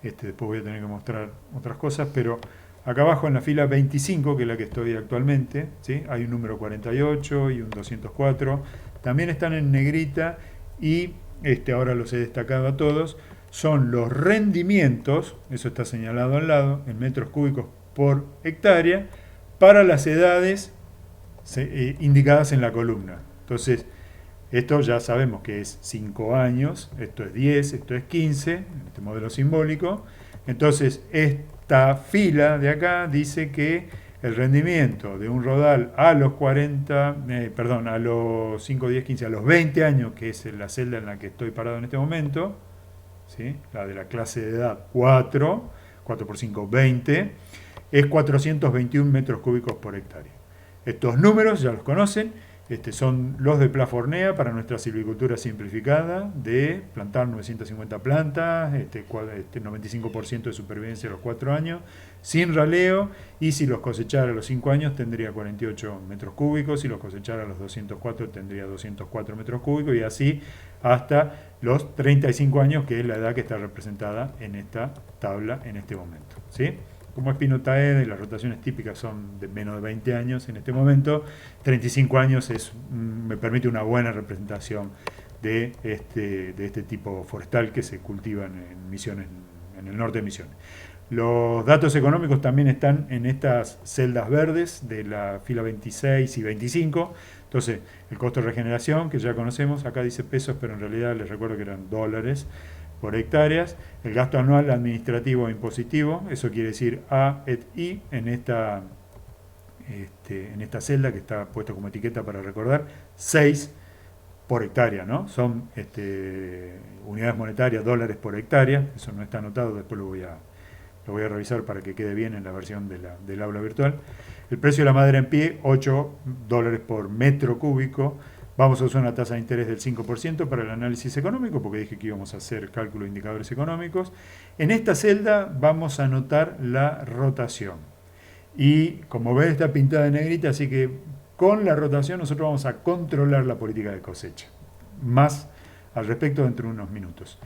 Speaker 1: después voy a tener que mostrar otras cosas, pero acá abajo en la fila 25, que es la que estoy actualmente, ¿sí? Hay un número 48 y un 204, también están en negrita, y ahora los he destacado a todos, son los rendimientos, eso está señalado al lado, en metros cúbicos por hectárea, para las edades indicadas en la columna. Entonces, esto ya sabemos que es 5 años, esto es 10, esto es 15, en este modelo simbólico. Entonces, esta fila de acá dice que el rendimiento de un rodal a los 40, a los 5, 10, 15, a los 20 años, que es la celda en la que estoy parado en este momento, ¿sí? La de la clase de edad 4 por 5, 20, es 421 metros cúbicos por hectárea. Estos números ya los conocen. Son los de Plafornea para nuestra silvicultura simplificada, de plantar 950 plantas, 95% de supervivencia a los 4 años, sin raleo, y si los cosechara a los 5 años tendría 48 metros cúbicos, si los cosechara a los 204 tendría 204 metros cúbicos, y así hasta los 35 años, que es la edad que está representada en esta tabla en este momento, ¿sí? como es Pinot Taeda y las rotaciones típicas son de menos de 20 años en este momento, 35 años me permite una buena representación de este tipo forestal que se cultiva en Misiones, en el norte de Misiones. Los datos económicos también están en estas celdas verdes de la fila 26 y 25. Entonces, el costo de regeneración, que ya conocemos, acá dice pesos, pero en realidad les recuerdo que eran dólares por hectáreas. El gasto anual administrativo e impositivo, eso quiere decir A et I en esta celda que está puesto como etiqueta para recordar, 6 por hectárea, ¿no? Son unidades monetarias, dólares por hectárea, eso no está anotado, después lo voy a revisar para que quede bien en la versión del aula virtual. El precio de la madera en pie, 8 dólares por metro cúbico. Vamos a usar una tasa de interés del 5% para el análisis económico, porque dije que íbamos a hacer cálculo de indicadores económicos. En esta celda vamos a anotar la rotación. Y como ven está pintada en negrita, así que con la rotación nosotros vamos a controlar la política de cosecha. Más al respecto dentro de unos minutos.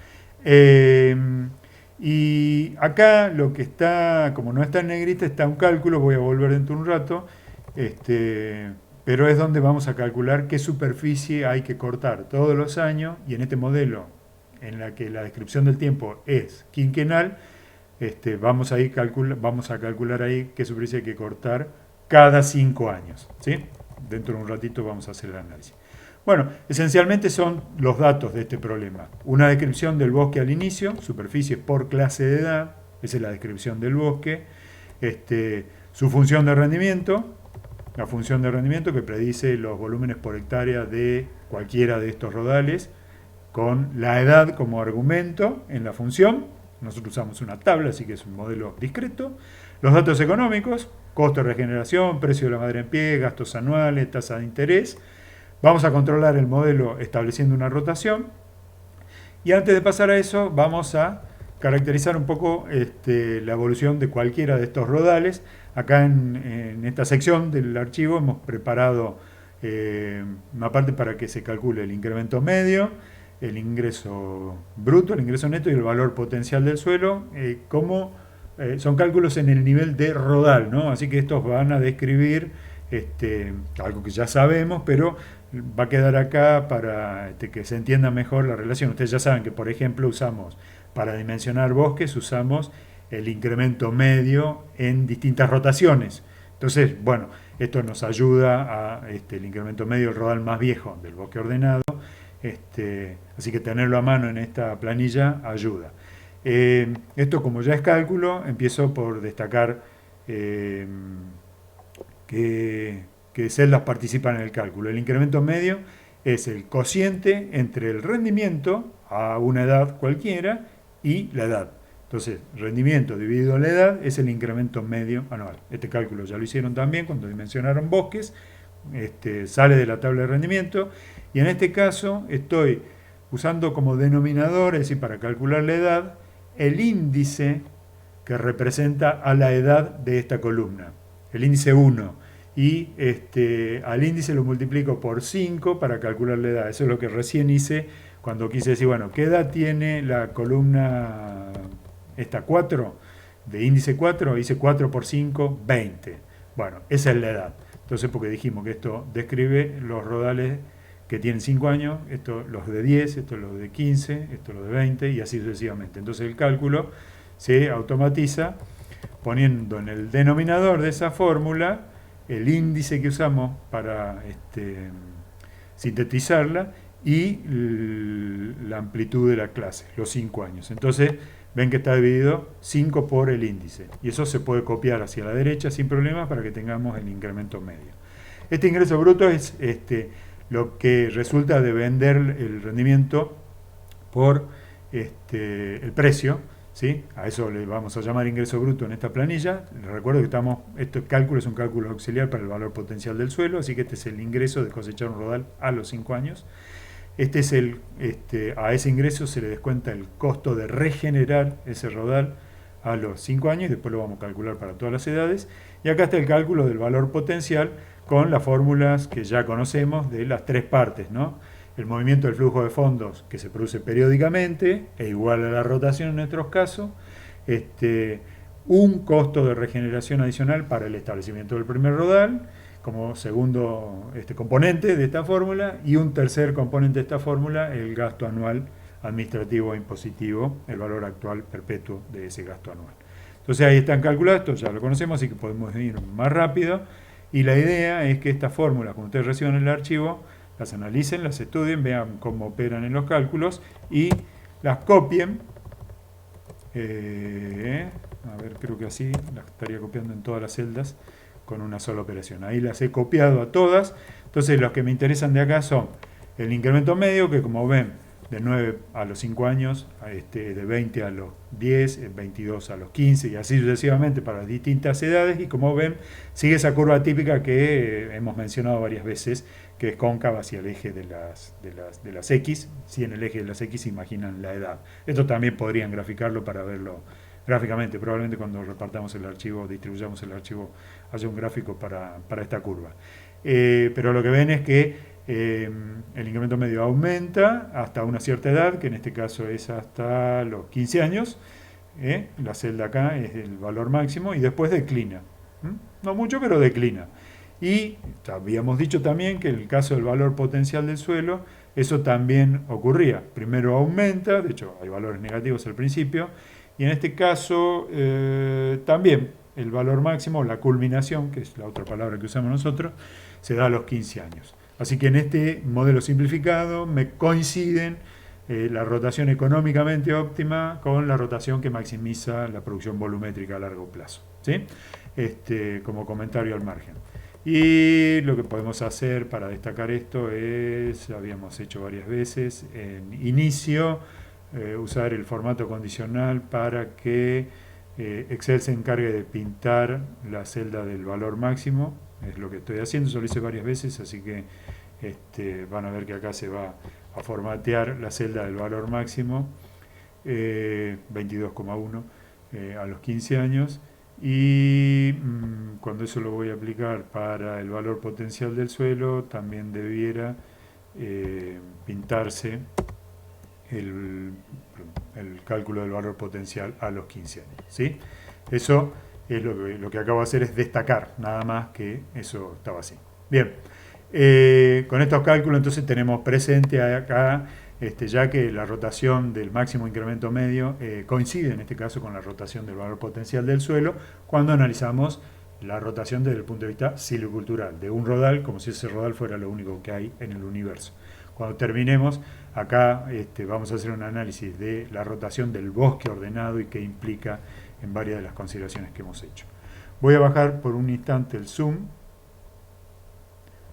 Speaker 1: Y acá lo que está, como no está en negrita, está un cálculo, voy a volver dentro de un rato, pero es donde vamos a calcular qué superficie hay que cortar todos los años, y en este modelo, en la que la descripción del tiempo es quinquenal, vamos a calcular ahí qué superficie hay que cortar cada 5 años, ¿sí? Dentro de un ratito vamos a hacer el análisis. Bueno, esencialmente son los datos de este problema. Una descripción del bosque al inicio, superficie por clase de edad, esa es la descripción del bosque. Su función de rendimiento, la función de rendimiento que predice los volúmenes por hectárea de cualquiera de estos rodales, con la edad como argumento en la función. Nosotros usamos una tabla, así que es un modelo discreto. Los datos económicos, costo de regeneración, precio de la madera en pie, gastos anuales, tasa de interés. Vamos a controlar el modelo estableciendo una rotación. Y antes de pasar a eso, vamos a caracterizar un poco la evolución de cualquiera de estos rodales. Acá en esta sección del archivo hemos preparado una parte para que se calcule el incremento medio, el ingreso bruto, el ingreso neto y el valor potencial del suelo, son cálculos en el nivel de rodal, ¿no? Así que estos van a describir algo que ya sabemos, pero va a quedar acá para que se entienda mejor la relación. Ustedes ya saben que, por ejemplo, para dimensionar bosques, usamos el incremento medio en distintas rotaciones. Entonces, bueno, esto nos ayuda a el incremento medio del rodal más viejo del bosque ordenado. Así que tenerlo a mano en esta planilla ayuda. Esto, como ya es cálculo, empiezo por destacar que celdas participan en el cálculo. El incremento medio es el cociente entre el rendimiento a una edad cualquiera y la edad. Entonces, rendimiento dividido la edad es el incremento medio anual. Este cálculo ya lo hicieron también cuando dimensionaron bosques. Sale de la tabla de rendimiento. Y en este caso estoy usando como denominador, es decir, para calcular la edad, el índice que representa a la edad de esta columna, el índice 1. Y al índice lo multiplico por 5 para calcular la edad. Eso es lo que recién hice cuando quise decir, bueno, ¿qué edad tiene la columna esta 4? De índice 4, hice 4 por 5, 20. Bueno, esa es la edad. Entonces, porque dijimos que esto describe los rodales que tienen 5 años, esto los de 10, esto los de 15, esto los de 20 y así sucesivamente. Entonces el cálculo se automatiza poniendo en el denominador de esa fórmula el índice que usamos para sintetizarla y la amplitud de la clase, los 5 años. Entonces ven que está dividido 5 por el índice y eso se puede copiar hacia la derecha sin problemas para que tengamos el incremento medio. Este ingreso bruto es lo que resulta de vender el rendimiento por el precio, ¿sí? A eso le vamos a llamar ingreso bruto en esta planilla. Les recuerdo que este cálculo es un cálculo auxiliar para el valor potencial del suelo, así que este es el ingreso de cosechar un rodal a los 5 años. A ese ingreso se le descuenta el costo de regenerar ese rodal a los 5 años y después lo vamos a calcular para todas las edades. Y acá está el cálculo del valor potencial con las fórmulas que ya conocemos de las 3 partes, ¿no? El movimiento del flujo de fondos que se produce periódicamente e igual a la rotación en nuestros casos, un costo de regeneración adicional para el establecimiento del primer rodal, como segundo componente de esta fórmula, y un tercer componente de esta fórmula, el gasto anual administrativo e impositivo, el valor actual perpetuo de ese gasto anual. Entonces ahí están calculados, esto ya lo conocemos, así que podemos ir más rápido. Y la idea es que estas fórmulas, cuando ustedes reciban el archivo, las analicen, las estudien, vean cómo operan en los cálculos y las copien. A ver, creo que así las estaría copiando en todas las celdas con una sola operación. Ahí las he copiado a todas. Entonces los que me interesan de acá son el incremento medio, que como ven, de 9 a los 5 años, de 20 a los 10, 22 a los 15 y así sucesivamente para las distintas edades. Y como ven, sigue esa curva típica que hemos mencionado varias veces, que es cóncava hacia el eje de las X. Si en el eje de las X se imaginan la edad. Esto también podrían graficarlo para verlo gráficamente. Probablemente cuando repartamos el archivo, distribuyamos el archivo, haya un gráfico para esta curva. Pero lo que ven es que el incremento medio aumenta hasta una cierta edad, que en este caso es hasta los 15 años. La celda acá es el valor máximo y después declina. No mucho, pero declina. Y habíamos dicho también que en el caso del valor potencial del suelo, eso también ocurría. Primero aumenta, de hecho hay valores negativos al principio, y en este caso también el valor máximo, la culminación, que es la otra palabra que usamos nosotros, se da a los 15 años. Así que en este modelo simplificado me coinciden la rotación económicamente óptima con la rotación que maximiza la producción volumétrica a largo plazo. ¿Sí? Como comentario al margen. Y lo que podemos hacer para destacar esto es, habíamos hecho varias veces, en inicio, usar el formato condicional para que Excel se encargue de pintar la celda del valor máximo. Es lo que estoy haciendo, eso lo hice varias veces, así que van a ver que acá se va a formatear la celda del valor máximo, 22,1 a los 15 años. Y cuando eso lo voy a aplicar para el valor potencial del suelo, también debiera pintarse el cálculo del valor potencial a los 15 años. ¿Sí? Eso es lo que acabo de hacer, es destacar, nada más que eso estaba así. Bien, con estos cálculos entonces tenemos presente acá ya que la rotación del máximo incremento medio coincide en este caso con la rotación del valor potencial del suelo cuando analizamos la rotación desde el punto de vista silvicultural, de un rodal, como si ese rodal fuera lo único que hay en el universo. Cuando terminemos, acá vamos a hacer un análisis de la rotación del bosque ordenado y qué implica en varias de las consideraciones que hemos hecho. Voy a bajar por un instante el zoom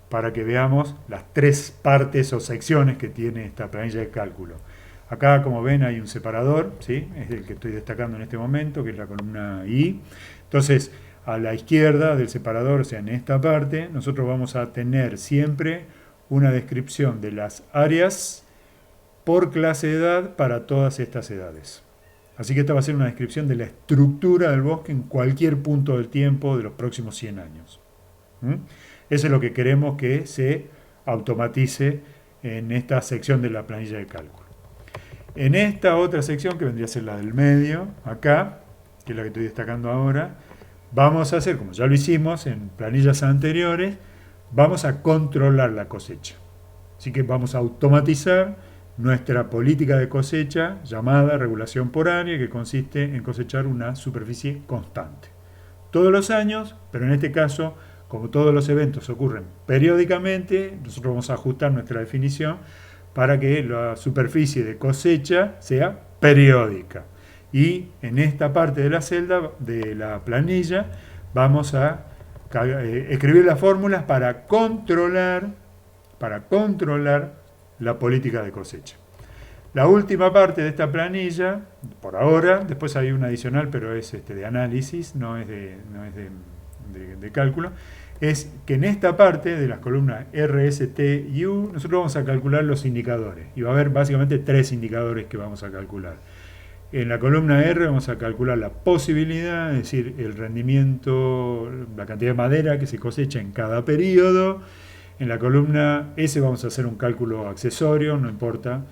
Speaker 1: para que veamos las tres partes o secciones que tiene esta planilla de cálculo. Acá, como ven, hay un separador, ¿sí? Es el que estoy destacando en este momento, que es la columna I. Entonces, a la izquierda del separador, o sea, en esta parte, nosotros vamos a tener siempre una descripción de las áreas por clase de edad para todas estas edades. Así que esta va a ser una descripción de la estructura del bosque en cualquier punto del tiempo de los próximos 100 años. Eso es lo que queremos que se automatice en esta sección de la planilla de cálculo. En esta otra sección, que vendría a ser la del medio, acá, que es la que estoy destacando ahora, vamos a hacer, como ya lo hicimos en planillas anteriores, vamos a controlar la cosecha. Así que vamos a automatizar nuestra política de cosecha llamada regulación por área, que consiste en cosechar una superficie constante. Todos los años, pero en este caso, como todos los eventos ocurren periódicamente, nosotros vamos a ajustar nuestra definición para que la superficie de cosecha sea periódica. Y en esta parte de la celda, de la planilla, vamos a escribir las fórmulas para controlar la política de cosecha. La última parte de esta planilla, por ahora, después hay una adicional, pero es de análisis, no es de cálculo, es que en esta parte de las columnas R, S, T y U, nosotros vamos a calcular los indicadores. Y va a haber básicamente tres indicadores que vamos a calcular. En la columna R vamos a calcular la posibilidad, es decir, el rendimiento, la cantidad de madera que se cosecha en cada periodo. En la columna S vamos a hacer un cálculo accesorio, no importa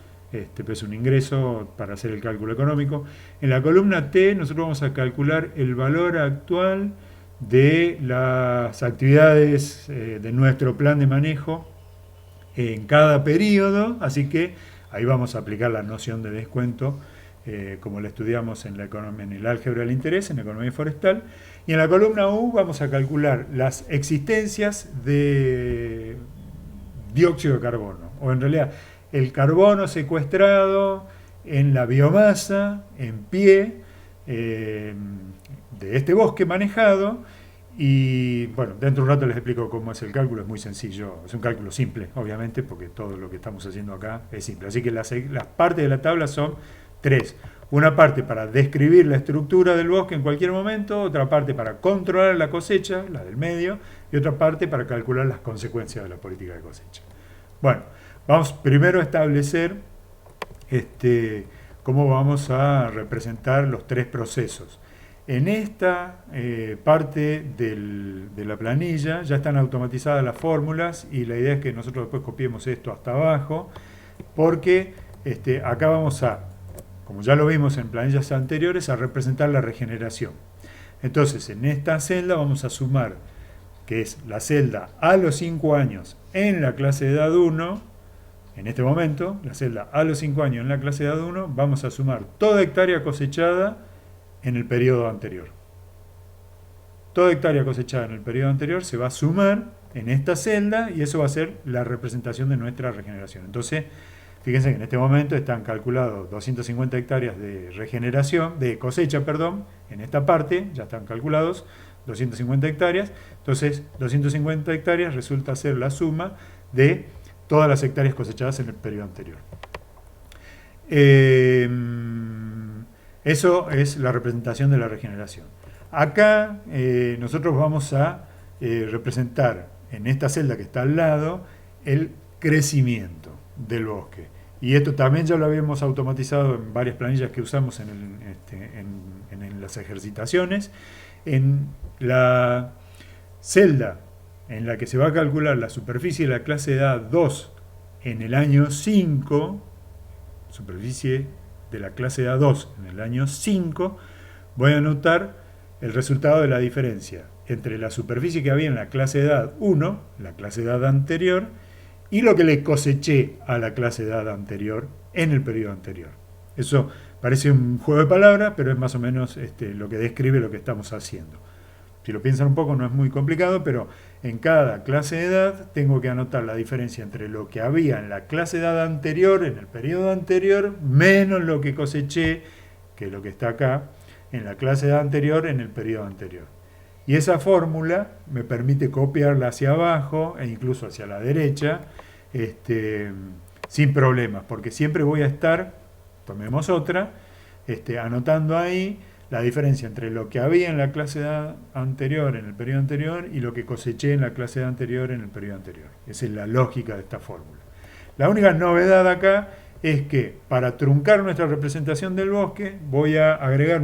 Speaker 1: pero es un ingreso para hacer el cálculo económico. En la columna T nosotros vamos a calcular el valor actual de las actividades de nuestro plan de manejo en cada periodo, así que ahí vamos a aplicar la noción de descuento como la estudiamos en el álgebra del interés, en la economía forestal. Y en la columna U vamos a calcular las existencias de dióxido de carbono, o en realidad el carbono secuestrado en la biomasa, en pie, de este bosque manejado. Y bueno, dentro de un rato les explico cómo es el cálculo, es muy sencillo, es un cálculo simple, obviamente, porque todo lo que estamos haciendo acá es simple. Así que las partes de la tabla son tres. Una parte para describir la estructura del bosque en cualquier momento, otra parte para controlar la cosecha, la del medio, y otra parte para calcular las consecuencias de la política de cosecha. Bueno, vamos primero a establecer cómo vamos a representar los tres procesos. En esta parte de la planilla ya están automatizadas las fórmulas y la idea es que nosotros después copiemos esto hasta abajo, porque acá vamos a, como ya lo vimos en planillas anteriores, a representar la regeneración. Entonces, en esta celda vamos a sumar, que es la celda a los 5 años en la clase de edad 1, en este momento, la celda a los 5 años en la clase de edad 1, vamos a sumar toda hectárea cosechada en el periodo anterior. Toda hectárea cosechada en el periodo anterior se va a sumar en esta celda y eso va a ser la representación de nuestra regeneración. Entonces, fíjense que en este momento están calculados 250 hectáreas de regeneración, de cosecha, perdón, en esta parte ya están calculados 250 hectáreas. Entonces, 250 hectáreas resulta ser la suma de todas las hectáreas cosechadas en el periodo anterior. Eso es la representación de la regeneración. Acá nosotros vamos a representar en esta celda que está al lado el crecimiento del bosque. Y esto también ya lo habíamos automatizado en varias planillas que usamos en las ejercitaciones. En la celda en la que se va a calcular la superficie de la clase de edad 2 en el año 5, superficie de la clase de edad 2 en el año 5, voy a anotar el resultado de la diferencia entre la superficie que había en la clase de edad 1, la clase de edad anterior, y lo que le coseché a la clase de edad anterior en el periodo anterior. Eso parece un juego de palabras, pero es más o menos lo que describe lo que estamos haciendo. Si lo piensan un poco no es muy complicado, pero en cada clase de edad tengo que anotar la diferencia entre lo que había en la clase de edad anterior, en el periodo anterior, menos lo que coseché, que es lo que está acá, en la clase de edad anterior, en el periodo anterior. Y esa fórmula me permite copiarla hacia abajo e incluso hacia la derecha, sin problemas, porque siempre voy a estar, tomemos otra, anotando ahí la diferencia entre lo que había en la clase de edad anterior, en el periodo anterior, y lo que coseché en la clase de edad anterior, en el periodo anterior. Esa es la lógica de esta fórmula. La única novedad acá es que para truncar nuestra representación del bosque voy a agregar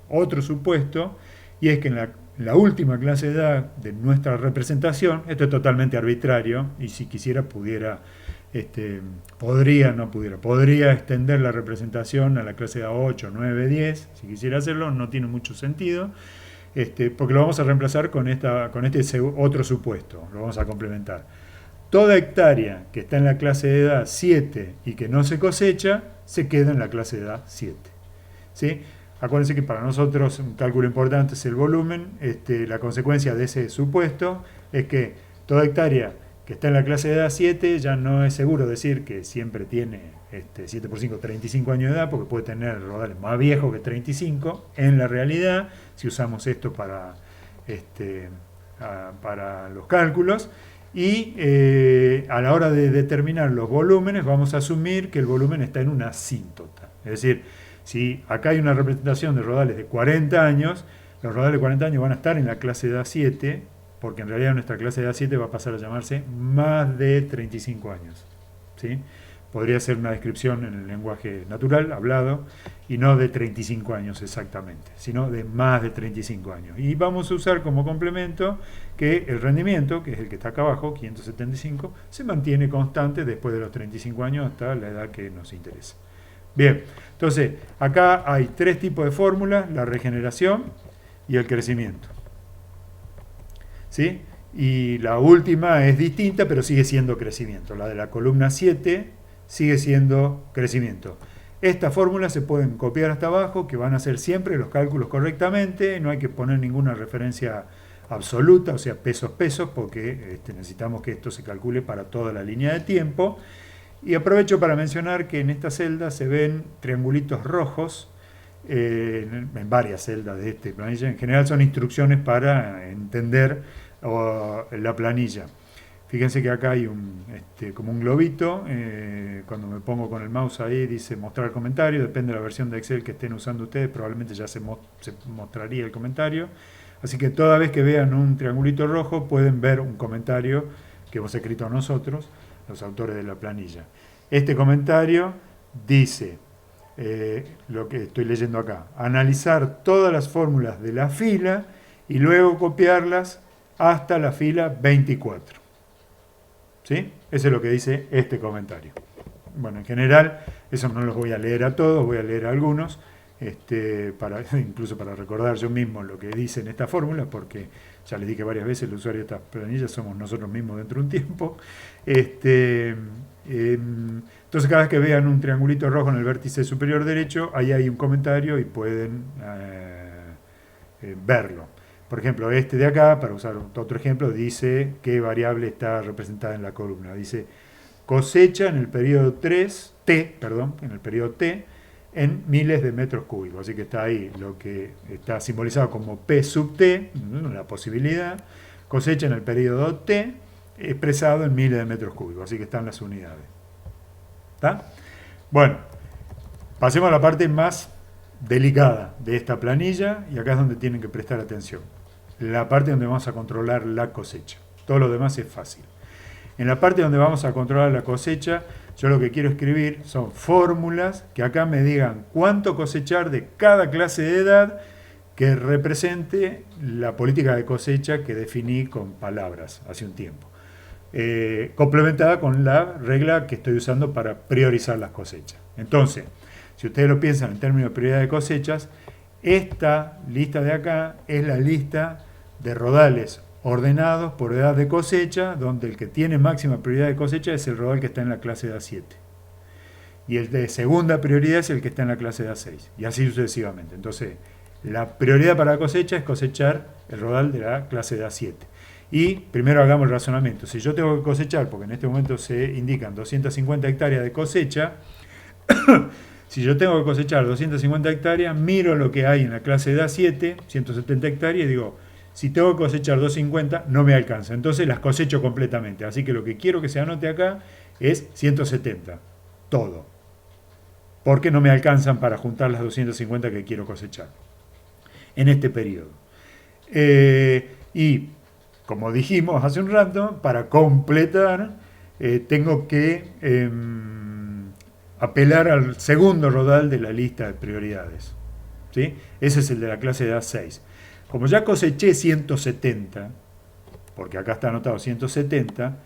Speaker 1: otro supuesto, y es que en la última clase de edad de nuestra representación, esto es totalmente arbitrario, y si quisiera pudiera, podría extender la representación a la clase de edad 8, 9, 10, si quisiera hacerlo, no tiene mucho sentido, porque lo vamos a reemplazar con este otro supuesto, lo vamos a complementar. Toda hectárea que está en la clase de edad 7 y que no se cosecha, se queda en la clase de edad 7. ¿Sí? Acuérdense que para nosotros un cálculo importante es el volumen. La consecuencia de ese supuesto es que toda hectárea que está en la clase de edad 7 ya no es seguro decir que siempre tiene 7 por 5, 35 años de edad, porque puede tener rodales más viejos que 35 en la realidad, si usamos esto para los cálculos. Y a la hora de determinar los volúmenes vamos a asumir que el volumen está en una asíntota. Es decir, si acá hay una representación de rodales de 40 años, los rodales de 40 años van a estar en la clase de edad 7, porque en realidad nuestra clase de edad 7 va a pasar a llamarse más de 35 años. ¿Sí? podría ser una descripción en el lenguaje natural, hablado, y no de 35 años exactamente, sino de más de 35 años. Y vamos a usar como complemento que el rendimiento, que es el que está acá abajo, 575, se mantiene constante después de los 35 años hasta la edad que nos interesa. Bien, entonces acá hay tres tipos de fórmulas: la regeneración y el crecimiento. ¿Sí? Y la última es distinta, pero sigue siendo crecimiento. La de la columna 7 sigue siendo crecimiento. Estas fórmulas se pueden copiar hasta abajo, que van a hacer siempre los cálculos correctamente, no hay que poner ninguna referencia absoluta, o sea, pesos, porque necesitamos que esto se calcule para toda la línea de tiempo. Y aprovecho para mencionar que en esta celda se ven triangulitos rojos, en varias celdas de este planilla. En general son instrucciones para entender la planilla. Fíjense que acá hay como un globito, cuando me pongo con el mouse ahí dice mostrar comentario, depende de la versión de Excel que estén usando ustedes, probablemente ya se mostraría el comentario. Así que toda vez que vean un triangulito rojo pueden ver un comentario que hemos escrito nosotros, los autores de la planilla. Este comentario dice, lo que estoy leyendo acá: analizar todas las fórmulas de la fila y luego copiarlas hasta la fila 24. ¿Sí? Eso es lo que dice este comentario. Bueno, en general, eso no los voy a leer a todos, voy a leer a algunos, incluso para recordar yo mismo lo que dice en esta fórmula, porque ya les dije varias veces, el usuario de estas planillas somos nosotros mismos dentro de un tiempo. Entonces, cada vez que vean un triangulito rojo en el vértice superior derecho, ahí hay un comentario y pueden verlo. Por ejemplo, este de acá, para usar otro ejemplo, dice qué variable está representada en la columna. Dice cosecha en el periodo en el periodo T, en miles de metros cúbicos. Así que está ahí lo que está simbolizado como P sub T, la posibilidad. Cosecha en el periodo T, expresado en miles de metros cúbicos. Así que están las unidades. ¿Está? Bueno, pasemos a la parte más delicada de esta planilla, y acá es donde tienen que prestar atención. La parte donde vamos a controlar la cosecha. Todo lo demás es fácil. En la parte donde vamos a controlar la cosecha, yo lo que quiero escribir son fórmulas que acá me digan cuánto cosechar de cada clase de edad que represente la política de cosecha que definí con palabras hace un tiempo. Complementada con la regla que estoy usando para priorizar las cosechas. Entonces, si ustedes lo piensan en términos de prioridad de cosechas, esta lista de acá es la lista de rodales ordenados por edad de cosecha, donde el que tiene máxima prioridad de cosecha es el rodal que está en la clase de A7. Y el de segunda prioridad es el que está en la clase de A6. Y así sucesivamente. Entonces, la prioridad para la cosecha es cosechar el rodal de la clase de A7. Y primero hagamos el razonamiento. Si yo tengo que cosechar, porque en este momento se indican 250 hectáreas de cosecha, si yo tengo que cosechar 250 hectáreas, miro lo que hay en la clase de A7, 170 hectáreas, y digo, si tengo que cosechar 250, no me alcanza. Entonces las cosecho completamente. Así que lo que quiero que se anote acá es 170. Todo. Porque no me alcanzan para juntar las 250 que quiero cosechar en este periodo. Y como dijimos hace un rato, para completar, tengo que apelar al segundo rodal de la lista de prioridades. ¿Sí? Ese es el de la clase de A6. Como ya coseché 170, porque acá está anotado 170,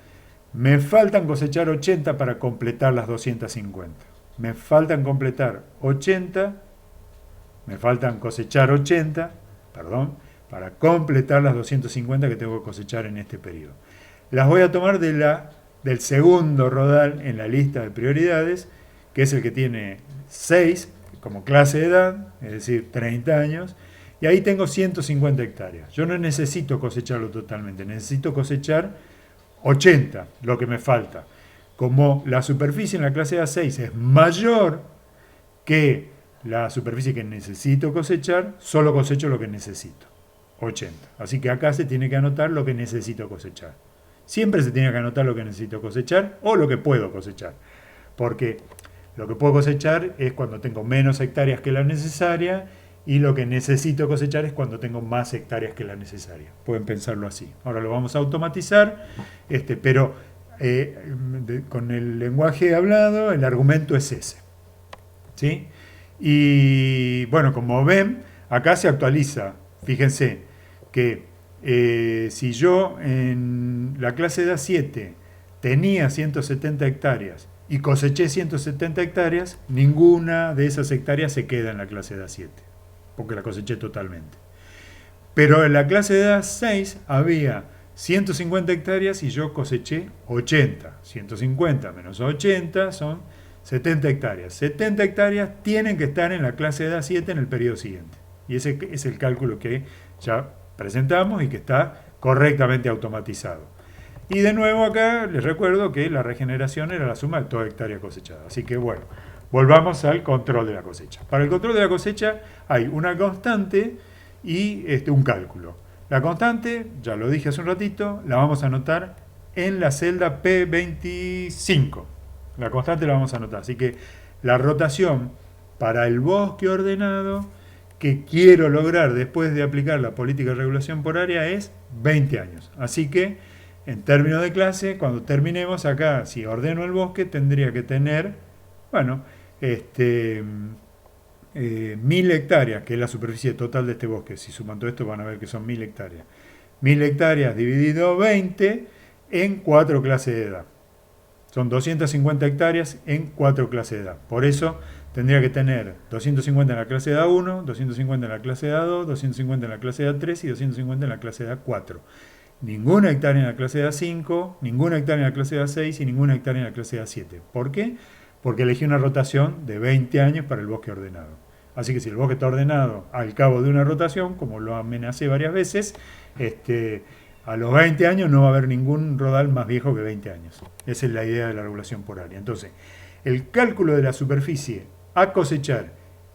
Speaker 1: me faltan cosechar 80 para completar las 250. Me faltan cosechar 80, para completar las 250 que tengo que cosechar en este periodo. Las voy a tomar del segundo rodal en la lista de prioridades, que es el que tiene 6 como clase de edad, es decir, 30 años, y ahí tengo 150 hectáreas. Yo no necesito cosecharlo totalmente, necesito cosechar 80, lo que me falta. Como la superficie en la clase de A6 es mayor que la superficie que necesito cosechar, solo cosecho lo que necesito, 80. Así que acá se tiene que anotar lo que necesito cosechar. Siempre se tiene que anotar lo que necesito cosechar o lo que puedo cosechar. Porque lo que puedo cosechar es cuando tengo menos hectáreas que la necesaria, y lo que necesito cosechar es cuando tengo más hectáreas que la necesaria. Pueden pensarlo así. Ahora lo vamos a automatizar, pero con el lenguaje hablado, el argumento es ese. ¿Sí? Y bueno, como ven, acá se actualiza. Fíjense que si yo en la clase de A7 tenía 170 hectáreas y coseché 170 hectáreas, ninguna de esas hectáreas se queda en la clase de A7, porque la coseché totalmente. Pero en la clase de A6 había 150 hectáreas y yo coseché 80. 150 menos 80 son 70 hectáreas. 70 hectáreas tienen que estar en la clase de A7 en el periodo siguiente. Y ese es el cálculo que ya presentamos y que está correctamente automatizado. Y de nuevo acá les recuerdo que la regeneración era la suma de toda hectárea cosechada. Así que bueno, volvamos al control de la cosecha. Para el control de la cosecha hay una constante y un cálculo. La constante, ya lo dije hace un ratito, la vamos a anotar en la celda P25. La constante la vamos a anotar. Así que la rotación para el bosque ordenado que quiero lograr después de aplicar la política de regulación por área es 20 años. Así que, en términos de clase, cuando terminemos acá, si ordeno el bosque, tendría que tener, bueno, 1000 hectáreas, que es la superficie total de este bosque. Si suman todo esto van a ver que son 1000 hectáreas. 1000 hectáreas dividido 20 en 4 clases de edad. Son 250 hectáreas en 4 clases de edad. Por eso tendría que tener 250 en la clase de edad 1, 250 en la clase de edad 2, 250 en la clase de edad 3 y 250 en la clase de edad 4. Ninguna hectárea en la clase de edad 5, ninguna hectárea en la clase de edad 6 y ninguna hectárea en la clase de edad 7. ¿Por qué? Porque elegí una rotación de 20 años para el bosque ordenado. Así que si el bosque está ordenado al cabo de una rotación, como lo amenacé varias veces, a los 20 años no va a haber ningún rodal más viejo que 20 años. Esa es la idea de la regulación por área. Entonces, el cálculo de la superficie a cosechar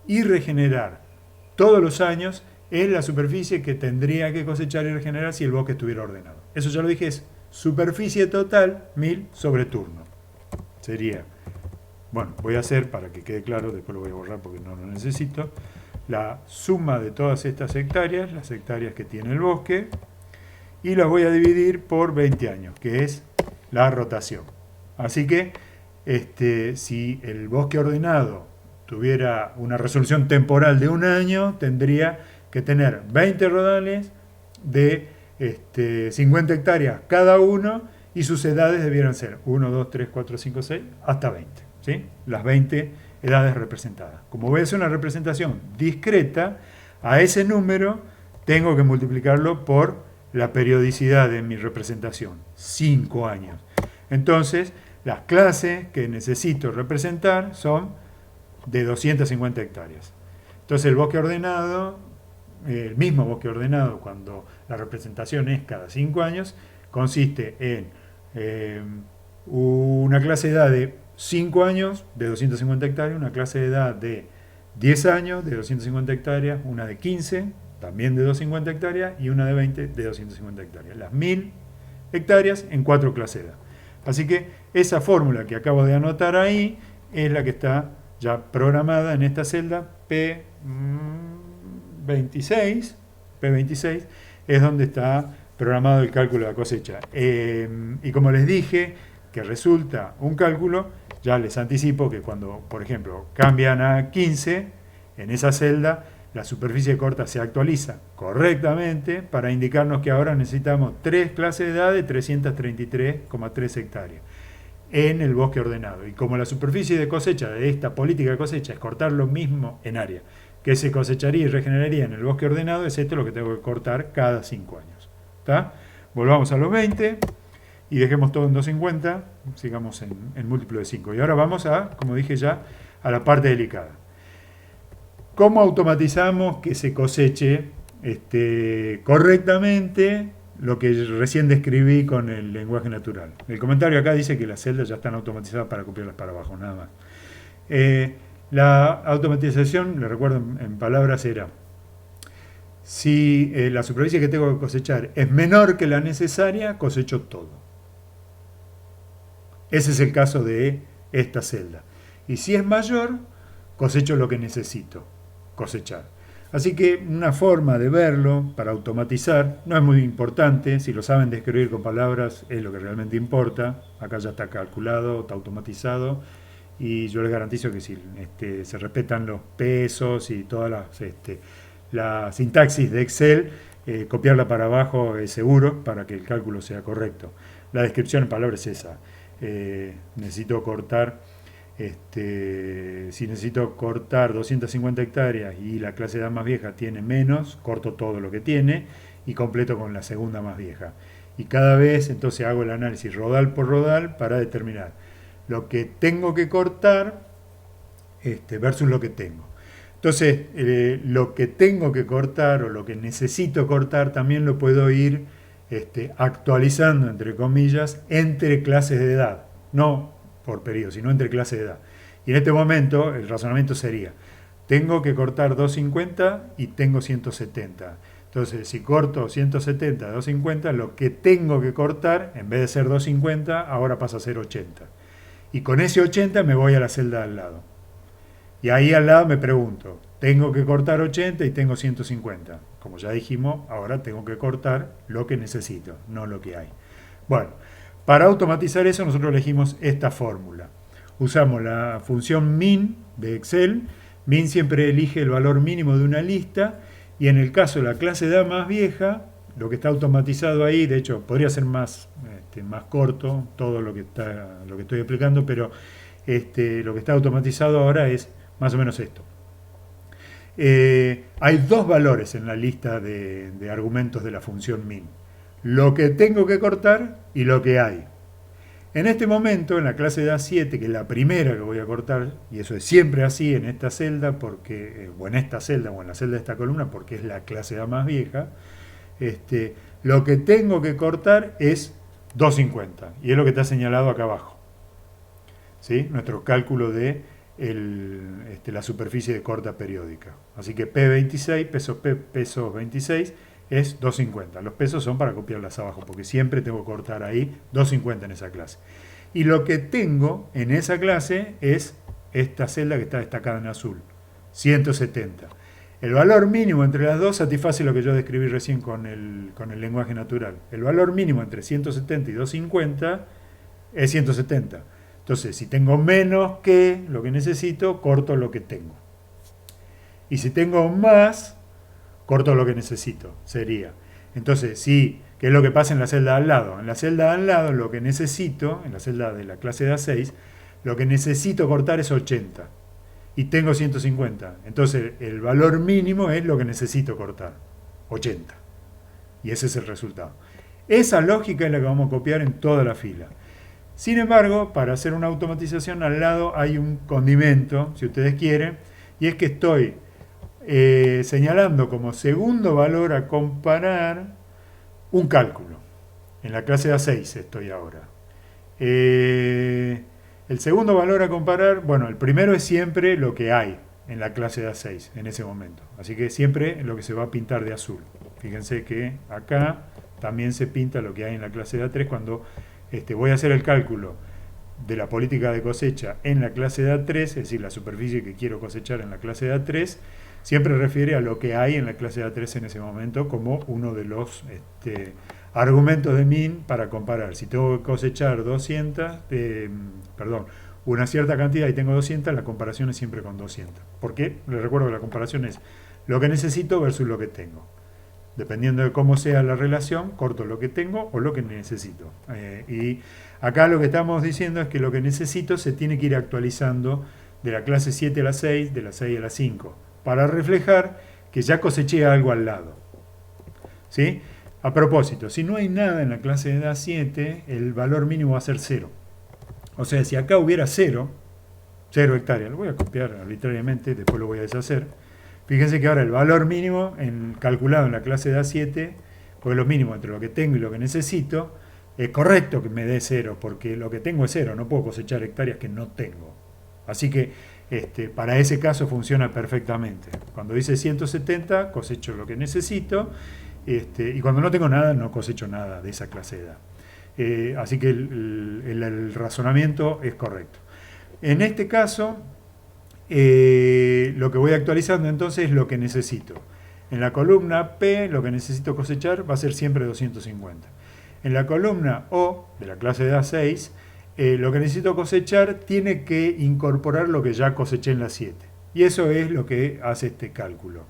Speaker 1: y regenerar todos los años es la superficie que tendría que cosechar y regenerar si el bosque estuviera ordenado. Eso ya lo dije, es superficie total 1000 sobre turno. Sería, bueno, voy a hacer para que quede claro, después lo voy a borrar porque no lo necesito, la suma de todas estas hectáreas, las hectáreas que tiene el bosque, y las voy a dividir por 20 años, que es la rotación. Así que si el bosque ordenado tuviera una resolución temporal de un año, tendría que tener 20 rodales de 50 hectáreas cada uno y sus edades debieran ser 1, 2, 3, 4, 5, 6, hasta 20. ¿Sí? Las 20 edades representadas. Como voy a hacer una representación discreta, a ese número tengo que multiplicarlo por la periodicidad de mi representación, 5 años. Entonces, las clases que necesito representar son de 250 hectáreas. Entonces, el bosque ordenado, el mismo bosque ordenado, cuando la representación es cada 5 años, consiste en una clase de edad de 5 años de 250 hectáreas, una clase de edad de 10 años de 250 hectáreas, una de 15 también de 250 hectáreas y una de 20 de 250 hectáreas. Las 1000 hectáreas en 4 clases de edad. Así que esa fórmula que acabo de anotar ahí es la que está ya programada en esta celda P26. P26 es donde está programado el cálculo de la cosecha. Y como les dije, que resulta un cálculo, ya les anticipo que cuando, por ejemplo, cambian a 15, en esa celda la superficie corta se actualiza correctamente para indicarnos que ahora necesitamos 3 clases de edad de 333,3 hectáreas en el bosque ordenado. Y como la superficie de cosecha de esta política de cosecha es cortar lo mismo en área que se cosecharía y regeneraría en el bosque ordenado, es esto lo que tengo que cortar cada 5 años. ¿Está? Volvamos a los 20 y dejemos todo en 250, sigamos en múltiplo de 5. Y ahora vamos a, como dije ya, a la parte delicada. ¿Cómo automatizamos que se coseche correctamente lo que recién describí con el lenguaje natural? El comentario acá dice que las celdas ya están automatizadas para copiarlas para abajo, nada más. La automatización, le recuerdo en palabras, era si la superficie que tengo que cosechar es menor que la necesaria, cosecho todo. Ese es el caso de esta celda. Y si es mayor, cosecho lo que necesito cosechar. Así que una forma de verlo para automatizar no es muy importante, si lo saben describir con palabras es lo que realmente importa, acá ya está calculado, está automatizado y yo les garantizo que si se respetan los pesos y todas la sintaxis de Excel, copiarla para abajo es seguro para que el cálculo sea correcto. La descripción en palabras es esa. Necesito cortar, si necesito cortar 250 hectáreas y la clase edad más vieja tiene menos, corto todo lo que tiene y completo con la segunda más vieja. Y cada vez entonces hago el análisis rodal por rodal para determinar lo que tengo que cortar versus lo que tengo. Entonces, lo que tengo que cortar o lo que necesito cortar también lo puedo ir actualizando, entre comillas, entre clases de edad. No por periodo, sino entre clases de edad. Y en este momento el razonamiento sería, tengo que cortar 250 y tengo 170. Entonces, si corto 170 de 250, lo que tengo que cortar, en vez de ser 250, ahora pasa a ser 80. Y con ese 80 me voy a la celda al lado. Y ahí al lado me pregunto, tengo que cortar 80 y tengo 150. Como ya dijimos, ahora tengo que cortar lo que necesito, no lo que hay. Bueno, para automatizar eso nosotros elegimos esta fórmula. Usamos la función min de Excel. Min siempre elige el valor mínimo de una lista y en el caso de la clase de edad más vieja, lo que está automatizado ahí, de hecho podría ser más corto todo lo que estoy explicando, pero lo que está automatizado ahora es más o menos esto. Hay dos valores en la lista de argumentos de la función min. Lo que tengo que cortar y lo que hay. En este momento, en la clase de A7, que es la primera que voy a cortar, y eso es siempre así en esta celda, o en esta celda, o en la celda de esta columna, porque es la clase A más vieja, lo que tengo que cortar es 250, y es lo que está señalado acá abajo. ¿Sí? Nuestro cálculo de la superficie de corta periódica. Así que P26, pesos 26, es 250. Los pesos son para copiarlas abajo, porque siempre tengo que cortar ahí 250 en esa clase. Y lo que tengo en esa clase es esta celda que está destacada en azul, 170. El valor mínimo entre las dos satisface lo que yo describí recién con el lenguaje natural. El valor mínimo entre 170 y 250 es 170. Entonces, si tengo menos que lo que necesito, corto lo que tengo. Y si tengo más, corto lo que necesito, sería. Entonces, sí, ¿qué es lo que pasa en la celda al lado? En la celda al lado, lo que necesito, en la celda de la clase de A6, lo que necesito cortar es 80. Y tengo 150. Entonces, el valor mínimo es lo que necesito cortar, 80. Y ese es el resultado. Esa lógica es la que vamos a copiar en toda la fila. Sin embargo, para hacer una automatización al lado hay un condimento, si ustedes quieren, y es que estoy señalando como segundo valor a comparar un cálculo. En la clase A6 estoy ahora. El segundo valor a comparar, bueno, el primero es siempre lo que hay en la clase de A6 en ese momento. Así que siempre lo que se va a pintar de azul. Fíjense que acá también se pinta lo que hay en la clase de A3 cuando voy a hacer el cálculo de la política de cosecha en la clase de A3, es decir, la superficie que quiero cosechar en la clase de A3, siempre refiere a lo que hay en la clase de A3 en ese momento como uno de los argumentos de min para comparar. Si tengo que cosechar 200, una cierta cantidad y tengo 200, la comparación es siempre con 200. Porque les recuerdo que la comparación es lo que necesito versus lo que tengo. Dependiendo de cómo sea la relación, corto lo que tengo o lo que necesito. Y acá lo que estamos diciendo es que lo que necesito se tiene que ir actualizando de la clase 7 a la 6, de la 6 a la 5, para reflejar que ya coseché algo al lado. ¿Sí? A propósito, si no hay nada en la clase de edad 7, el valor mínimo va a ser 0. O sea, si acá hubiera 0 hectáreas, lo voy a copiar arbitrariamente, después lo voy a deshacer. Fíjense que ahora el valor mínimo calculado en la clase de A7, porque lo mínimo entre lo que tengo y lo que necesito, es correcto que me dé 0, porque lo que tengo es 0, no puedo cosechar hectáreas que no tengo. Así que para ese caso funciona perfectamente. Cuando dice 170, cosecho lo que necesito, y cuando no tengo nada, no cosecho nada de esa clase de edad. Así que el razonamiento es correcto. En este caso, lo que voy actualizando entonces es lo que necesito. En la columna P lo que necesito cosechar va a ser siempre 250. En la columna O de la clase de A6 lo que necesito cosechar tiene que incorporar lo que ya coseché en la 7. Y eso es lo que hace este cálculo.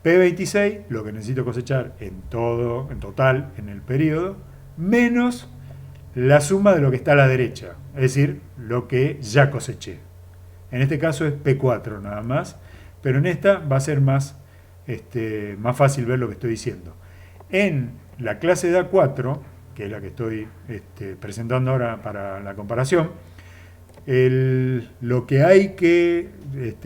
Speaker 1: P26, lo que necesito cosechar en total, en el periodo, menos la suma de lo que está a la derecha, es decir, lo que ya coseché. En este caso es P4 nada más, pero en esta va a ser más fácil ver lo que estoy diciendo. En la clase de A4, que es la que estoy presentando ahora para la comparación, lo que hay que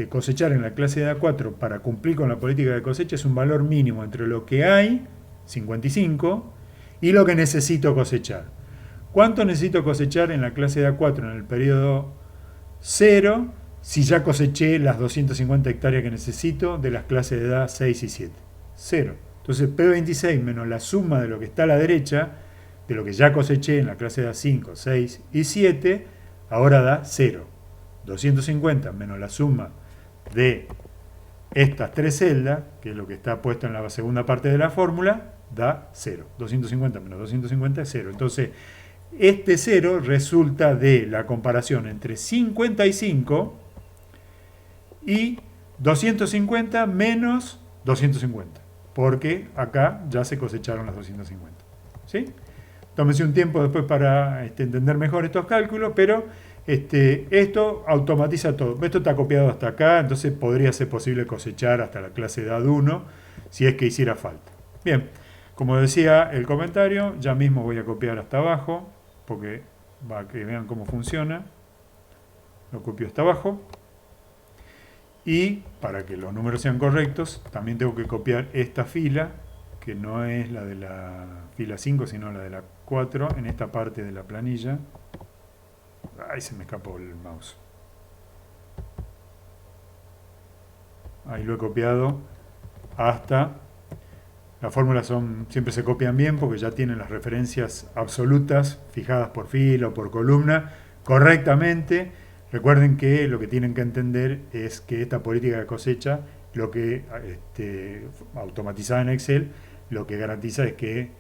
Speaker 1: cosechar en la clase de A4 para cumplir con la política de cosecha es un valor mínimo entre lo que hay, 55, y lo que necesito cosechar. ¿Cuánto necesito cosechar en la clase de A4 en el periodo 0 si ya coseché las 250 hectáreas que necesito de las clases de edad 6 y 7? 0. Entonces P26 menos la suma de lo que está a la derecha, de lo que ya coseché en la clase de edad 5, 6 y 7, ahora da 0. 250 menos la suma de estas tres celdas, que es lo que está puesto en la segunda parte de la fórmula, da 0. 250 menos 250 es 0. Entonces, este 0 resulta de la comparación entre 55 y 250 menos 250, porque acá ya se cosecharon las 250. ¿Sí? Tómese un tiempo después para entender mejor estos cálculos, pero esto automatiza todo. Esto está copiado hasta acá, entonces podría ser posible cosechar hasta la clase de edad 1 si es que hiciera falta. Bien, como decía el comentario, ya mismo voy a copiar hasta abajo, porque para que vean cómo funciona, lo copio hasta abajo. Y para que los números sean correctos, también tengo que copiar esta fila, que no es la de la fila 5, sino la de la 4, en esta parte de la planilla. Ahí se me escapó el mouse. Ahí lo he copiado hasta... Las fórmulas siempre se copian bien porque ya tienen las referencias absolutas fijadas por fila o por columna correctamente. Recuerden que lo que tienen que entender es que esta política de cosecha, lo que automatizada en Excel, lo que garantiza es que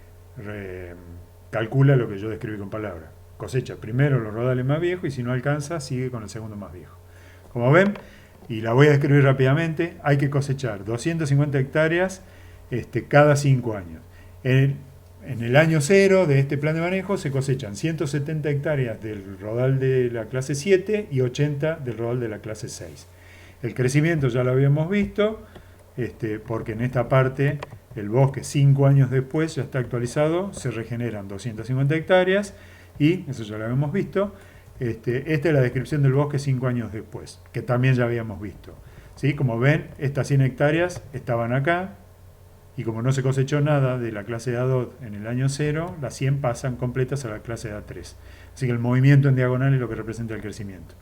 Speaker 1: calcula lo que yo describí con palabras. Cosecha primero los rodales más viejos y si no alcanza, sigue con el segundo más viejo. Como ven, y la voy a describir rápidamente, hay que cosechar 250 hectáreas cada 5 años. En el año 0 de este plan de manejo se cosechan 170 hectáreas del rodal de la clase 7 y 80 del rodal de la clase 6. El crecimiento ya lo habíamos visto, porque en esta parte el bosque 5 años después ya está actualizado, se regeneran 250 hectáreas y, eso ya lo habíamos visto, esta es la descripción del bosque 5 años después, que también ya habíamos visto. ¿Sí? Como ven, estas 100 hectáreas estaban acá, y como no se cosechó nada de la clase de A2 en el año 0, las 100 pasan completas a la clase de A3. Así que el movimiento en diagonal es lo que representa el crecimiento.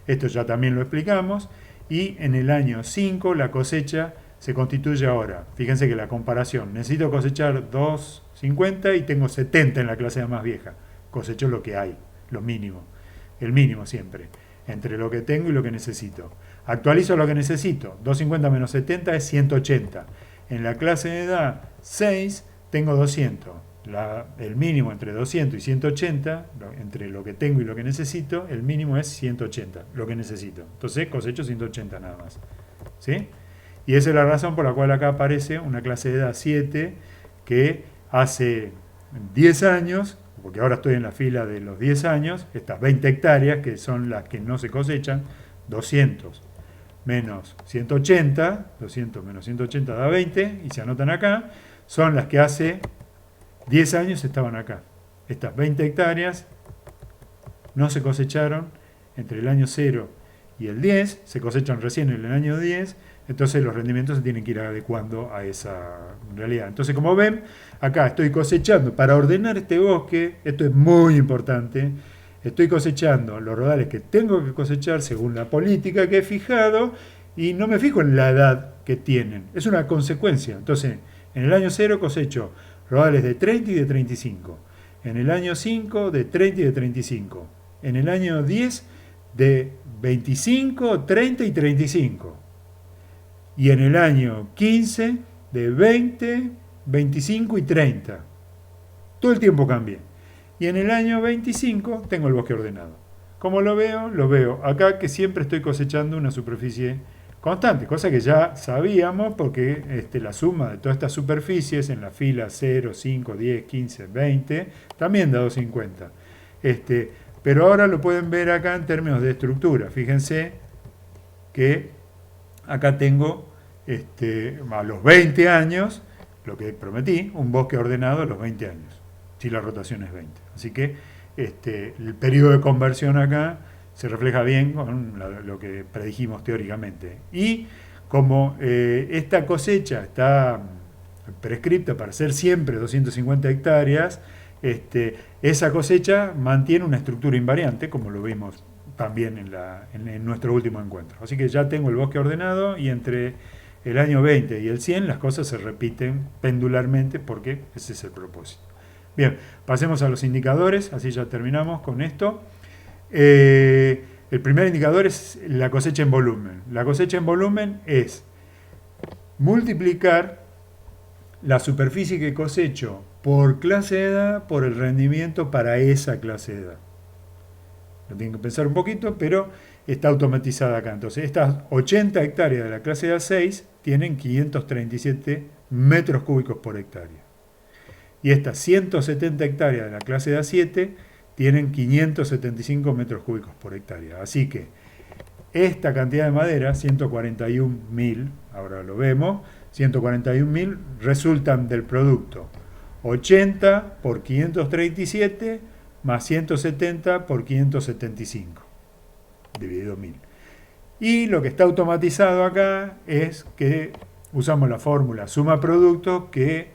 Speaker 1: Esto ya también lo explicamos. Y en el año 5 la cosecha se constituye ahora. Fíjense que la comparación. Necesito cosechar 250 y tengo 70 en la clase de más vieja. Cosecho lo que hay, lo mínimo. El mínimo siempre. Entre lo que tengo y lo que necesito. Actualizo lo que necesito. 250 menos 70 es 180. En la clase de edad 6 tengo 200. El mínimo entre 200 y 180, entre lo que tengo y lo que necesito, el mínimo es 180, lo que necesito. Entonces cosecho 180 nada más. ¿Sí? Y esa es la razón por la cual acá aparece una clase de edad 7 que hace 10 años, porque ahora estoy en la fila de los 10 años, estas 20 hectáreas que son las que no se cosechan, 200 menos 180, 200 menos 180 da 20, y se anotan acá, son las que hace 10 años estaban acá. Estas 20 hectáreas no se cosecharon entre el año 0 y el 10, se cosechan recién en el año 10, entonces los rendimientos se tienen que ir adecuando a esa realidad. Entonces, como ven, acá estoy cosechando, para ordenar este bosque, esto es muy importante, estoy cosechando los rodales que tengo que cosechar según la política que he fijado y no me fijo en la edad que tienen. Es una consecuencia. Entonces, en el año 0 cosecho rodales de 30 y de 35. En el año 5 de 30 y de 35. En el año 10 de 25, 30 y 35. Y en el año 15 de 20, 25 y 30. Todo el tiempo cambié. Y en el año 25 tengo el bosque ordenado. ¿Cómo lo veo? Lo veo acá que siempre estoy cosechando una superficie constante, cosa que ya sabíamos porque la suma de todas estas superficies en la fila 0, 5, 10, 15, 20 también da 250. Pero ahora lo pueden ver acá en términos de estructura. Fíjense que acá tengo a los 20 años, lo que prometí, un bosque ordenado a los 20 años, si la rotación es 20. Así que el periodo de conversión acá se refleja bien con lo que predijimos teóricamente. Y como esta cosecha está prescripta para ser siempre 250 hectáreas, esa cosecha mantiene una estructura invariante, como lo vimos también en nuestro último encuentro. Así que ya tengo el bosque ordenado y entre el año 20 y el 100 las cosas se repiten pendularmente porque ese es el propósito. Bien, pasemos a los indicadores, así ya terminamos con esto. El primer indicador es la cosecha en volumen. La cosecha en volumen es multiplicar la superficie que cosecho por clase de edad por el rendimiento para esa clase de edad. Lo tienen que pensar un poquito, pero está automatizada acá. Entonces, estas 80 hectáreas de la clase de edad 6 tienen 537 metros cúbicos por hectárea. Y estas 170 hectáreas de la clase de edad 7 tienen 575 metros cúbicos por hectárea. Así que esta cantidad de madera, 141.000, ahora lo vemos, 141.000 resultan del producto 80 por 537 más 170 por 575, dividido 1000. Y lo que está automatizado acá es que usamos la fórmula suma producto, que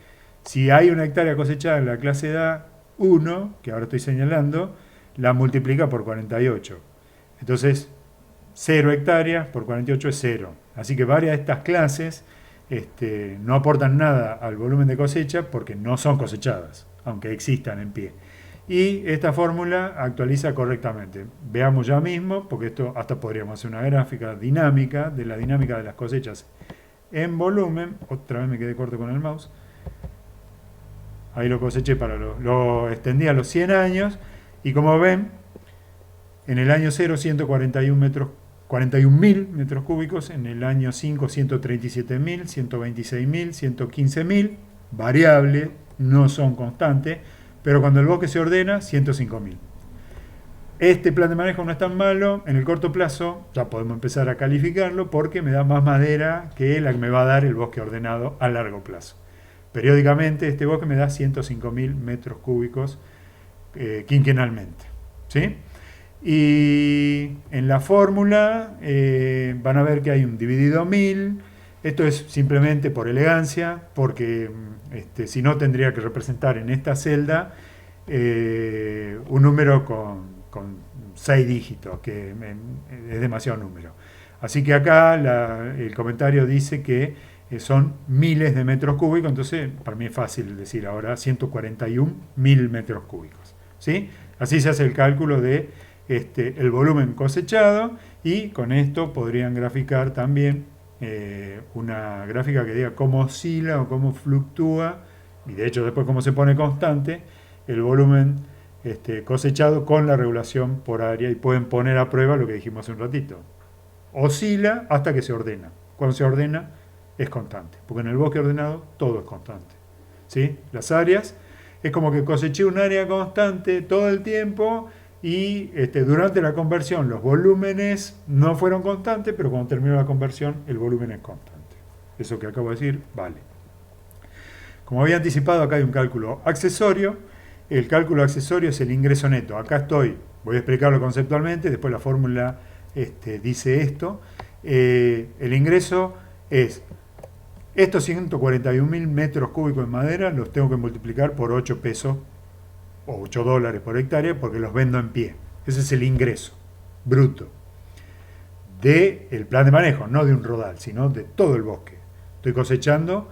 Speaker 1: si hay una hectárea cosechada en la clase de edad 1, que ahora estoy señalando, la multiplica por 48. Entonces, 0 hectáreas por 48 es 0. Así que varias de estas clases no aportan nada al volumen de cosecha porque no son cosechadas, aunque existan en pie. Y esta fórmula actualiza correctamente. Veamos ya mismo, porque esto hasta podríamos hacer una gráfica dinámica de la dinámica de las cosechas en volumen. Otra vez me quedé corto con el mouse. Ahí lo coseché lo extendí a los 100 años. Y como ven, en el año 0, 41.000 metros cúbicos. En el año 5, 137.000, 126.000, 115.000. Variables, no son constantes. Pero cuando el bosque se ordena, 105.000. Este plan de manejo no es tan malo. En el corto plazo ya podemos empezar a calificarlo porque me da más madera que la que me va a dar el bosque ordenado a largo plazo. Periódicamente este bosque me da 105.000 metros cúbicos quinquenalmente. ¿Sí? Y en la fórmula van a ver que hay un dividido 1000. Esto es simplemente por elegancia, porque si no tendría que representar en esta celda un número con 6 dígitos, que es demasiado número. Así que acá el comentario dice que son miles de metros cúbicos, entonces para mí es fácil decir ahora 141.000 metros cúbicos. ¿Sí? Así se hace el cálculo de el volumen cosechado, y con esto podrían graficar también una gráfica que diga cómo oscila o cómo fluctúa, y de hecho después cómo se pone constante el volumen cosechado con la regulación por área, y pueden poner a prueba lo que dijimos hace un ratito. Oscila hasta que se ordena. Cuando se ordena es constante, porque en el bosque ordenado todo es constante. ¿Sí? Las áreas es como que coseché un área constante todo el tiempo, y durante la conversión los volúmenes no fueron constantes, pero cuando terminó la conversión el volumen es constante. Eso que acabo de decir vale. Como había anticipado, acá hay un cálculo accesorio. El cálculo accesorio es el ingreso neto. Acá voy a explicarlo conceptualmente, después la fórmula dice esto. El ingreso es estos 141.000 metros cúbicos de madera, los tengo que multiplicar por 8 pesos o 8 dólares por hectárea, porque los vendo en pie. Ese es el ingreso bruto del plan de manejo, no de un rodal, sino de todo el bosque. Estoy cosechando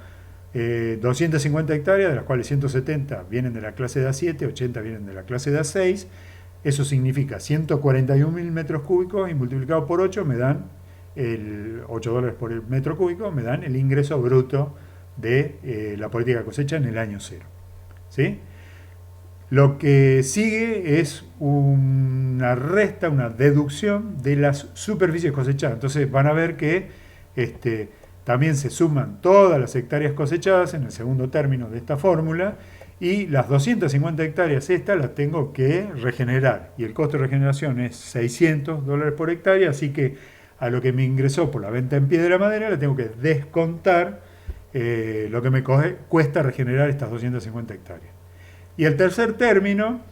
Speaker 1: 250 hectáreas, de las cuales 170 vienen de la clase de A7, 80 vienen de la clase de A6. Eso significa 141.000 metros cúbicos y multiplicado por 8 me dan el $8 por el metro cúbico, me dan el ingreso bruto de la política de cosecha en el año cero. ¿Sí? Lo que sigue es una resta, una deducción de las superficies cosechadas. Entonces van a ver que también se suman todas las hectáreas cosechadas en el segundo término de esta fórmula y las 250 hectáreas estas las tengo que regenerar. Y el costo de regeneración es $600 por hectárea, así que a lo que me ingresó por la venta en pie de la madera le tengo que descontar lo que me cuesta regenerar estas 250 hectáreas. Y el tercer término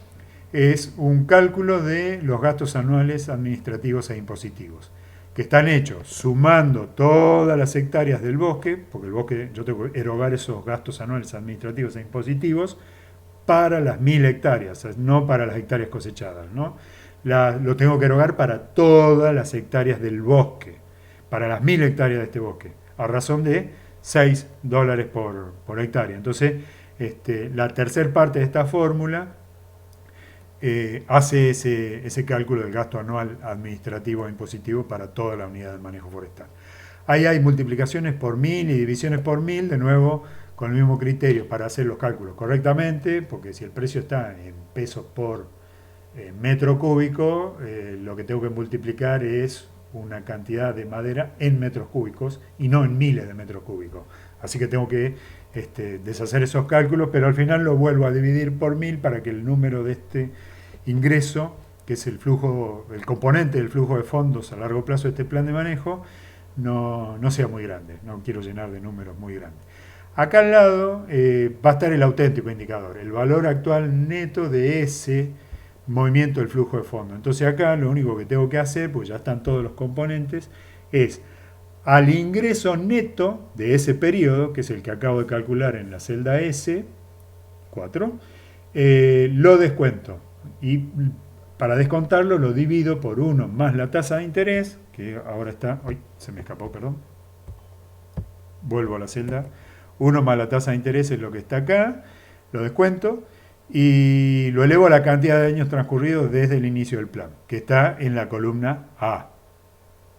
Speaker 1: es un cálculo de los gastos anuales administrativos e impositivos, que están hechos sumando todas las hectáreas del bosque, porque el bosque yo tengo que erogar esos gastos anuales administrativos e impositivos para las 1000 hectáreas, no para las hectáreas cosechadas, ¿no? Lo tengo que erogar para todas las hectáreas del bosque, para las 1000 hectáreas de este bosque, a razón de $6 por hectárea. Entonces, la tercera parte de esta fórmula hace ese cálculo del gasto anual administrativo e impositivo para toda la unidad de manejo forestal. Ahí hay multiplicaciones por 1000 y divisiones por 1000, de nuevo con el mismo criterio para hacer los cálculos correctamente, porque si el precio está en pesos por metro cúbico, lo que tengo que multiplicar es una cantidad de madera en metros cúbicos y no en miles de metros cúbicos. Así que tengo que deshacer esos cálculos, pero al final lo vuelvo a dividir por 1000 para que el número de este ingreso, que es el flujo, el componente del flujo de fondos a largo plazo de este plan de manejo, no sea muy grande. No quiero llenar de números muy grandes. Acá al lado va a estar el auténtico indicador, el valor actual neto de ese movimiento del flujo de fondos. Entonces acá lo único que tengo que hacer, pues ya están todos los componentes, es al ingreso neto de ese periodo, que es el que acabo de calcular en la celda S4, lo descuento. Y para descontarlo lo divido por 1 más la tasa de interés, que ahora está, uy, se me escapó, perdón. Vuelvo a la celda. 1 más la tasa de interés es lo que está acá, lo descuento y lo elevo a la cantidad de años transcurridos desde el inicio del plan, que está en la columna A.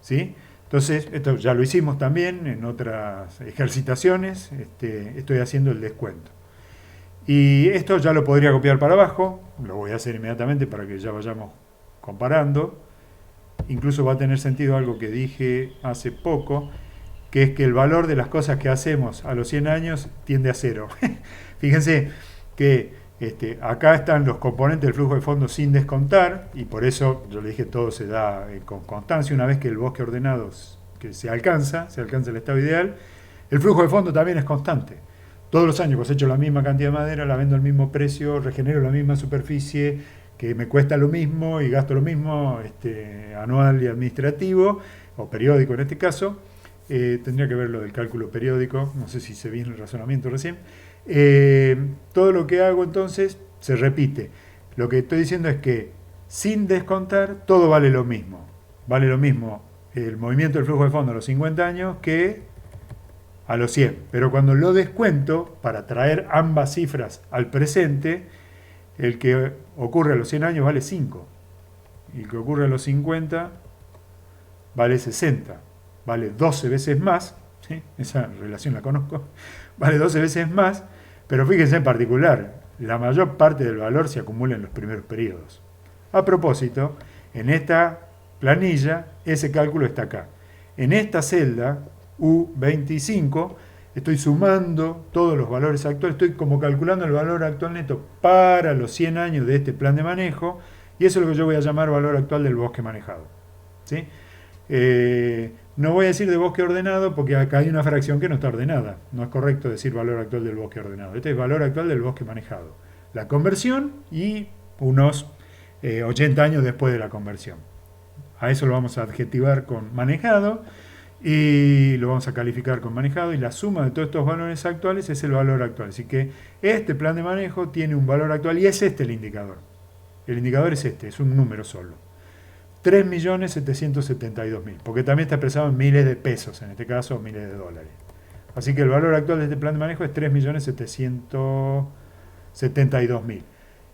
Speaker 1: ¿Sí? Entonces, esto ya lo hicimos también en otras ejercitaciones, estoy haciendo el descuento. Y esto ya lo podría copiar para abajo, lo voy a hacer inmediatamente para que ya vayamos comparando. Incluso va a tener sentido algo que dije hace poco, que es que el valor de las cosas que hacemos a los 100 años tiende a cero. Fíjense que acá están los componentes del flujo de fondos sin descontar, y por eso yo le dije todo se da con constancia. Una vez que el bosque ordenado que se alcanza el estado ideal, el flujo de fondos también es constante. Todos los años cosecho la misma cantidad de madera, la vendo al mismo precio, regenero la misma superficie, que me cuesta lo mismo y gasto lo mismo anual y administrativo, o periódico en este caso. Tendría que ver lo del cálculo periódico, no sé si se viene el razonamiento recién. Todo lo que hago entonces se repite. Lo que estoy diciendo es que sin descontar todo vale lo mismo. Vale lo mismo el movimiento del flujo de fondo a los 50 años que a los 100. Pero cuando lo descuento, para traer ambas cifras al presente, el que ocurre a los 100 años vale 5. Y el que ocurre a los 50 vale 60. Vale 12 veces más. ¿Sí? Esa relación la conozco. Vale 12 veces más. Pero fíjense en particular, la mayor parte del valor se acumula en los primeros periodos. A propósito, en esta planilla, ese cálculo está acá. En esta celda, U25, estoy sumando todos los valores actuales, estoy como calculando el valor actual neto para los 100 años de este plan de manejo, y eso es lo que yo voy a llamar valor actual del bosque manejado. ¿Sí? No voy a decir de bosque ordenado porque acá hay una fracción que no está ordenada. No es correcto decir valor actual del bosque ordenado. Este es valor actual del bosque manejado. La conversión y unos 80 años después de la conversión. A eso lo vamos a adjetivar con manejado y lo vamos a calificar con manejado, y la suma de todos estos valores actuales es el valor actual. Así que este plan de manejo tiene un valor actual y es este el indicador. El indicador es este, es un número solo. 3.772.000, porque también está expresado en miles de pesos, en este caso miles de dólares. Así que el valor actual de este plan de manejo es 3.772.000.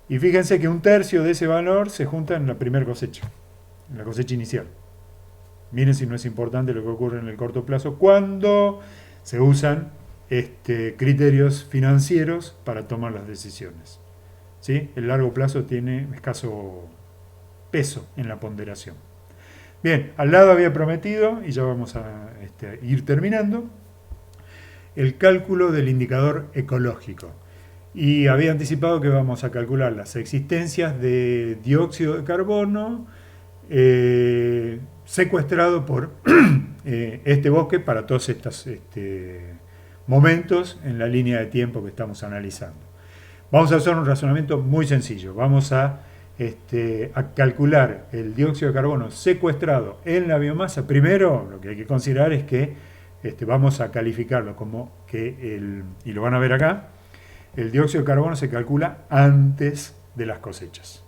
Speaker 1: Y fíjense que un tercio de ese valor se junta en la primera cosecha, en la cosecha inicial. Miren si no es importante lo que ocurre en el corto plazo cuando se usan criterios financieros para tomar las decisiones. ¿Sí? El largo plazo tiene escaso peso en la ponderación. Bien, al lado había prometido, y ya vamos a ir terminando, el cálculo del indicador ecológico. Y había anticipado que vamos a calcular las existencias de dióxido de carbono secuestrado por este bosque para todos estos momentos en la línea de tiempo que estamos analizando. Vamos a hacer un razonamiento muy sencillo. Vamos a calcular el dióxido de carbono secuestrado en la biomasa. Primero, lo que hay que considerar es que vamos a calificarlo como que y lo van a ver acá, el dióxido de carbono se calcula antes de las cosechas.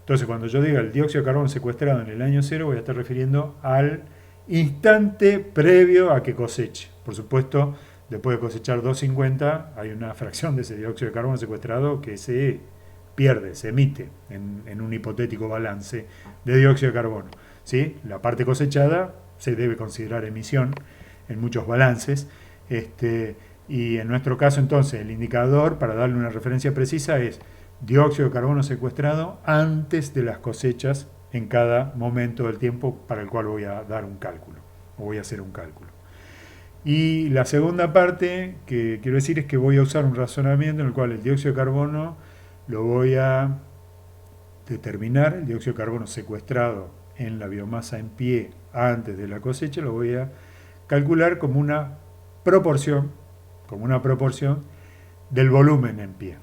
Speaker 1: Entonces, cuando yo diga el dióxido de carbono secuestrado en el año 0, voy a estar refiriendo al instante previo a que coseche. Por supuesto, después de cosechar 250, hay una fracción de ese dióxido de carbono secuestrado que se pierde, se emite en un hipotético balance de dióxido de carbono. ¿Sí? La parte cosechada se debe considerar emisión en muchos balances. Y en nuestro caso, entonces, el indicador, para darle una referencia precisa, es dióxido de carbono secuestrado antes de las cosechas en cada momento del tiempo para el cual voy a dar un cálculo, o voy a hacer un cálculo. Y la segunda parte que quiero decir es que voy a usar un razonamiento en el cual el dióxido de carbono lo voy a determinar, el dióxido de carbono secuestrado en la biomasa en pie antes de la cosecha, lo voy a calcular como una proporción del volumen en pie.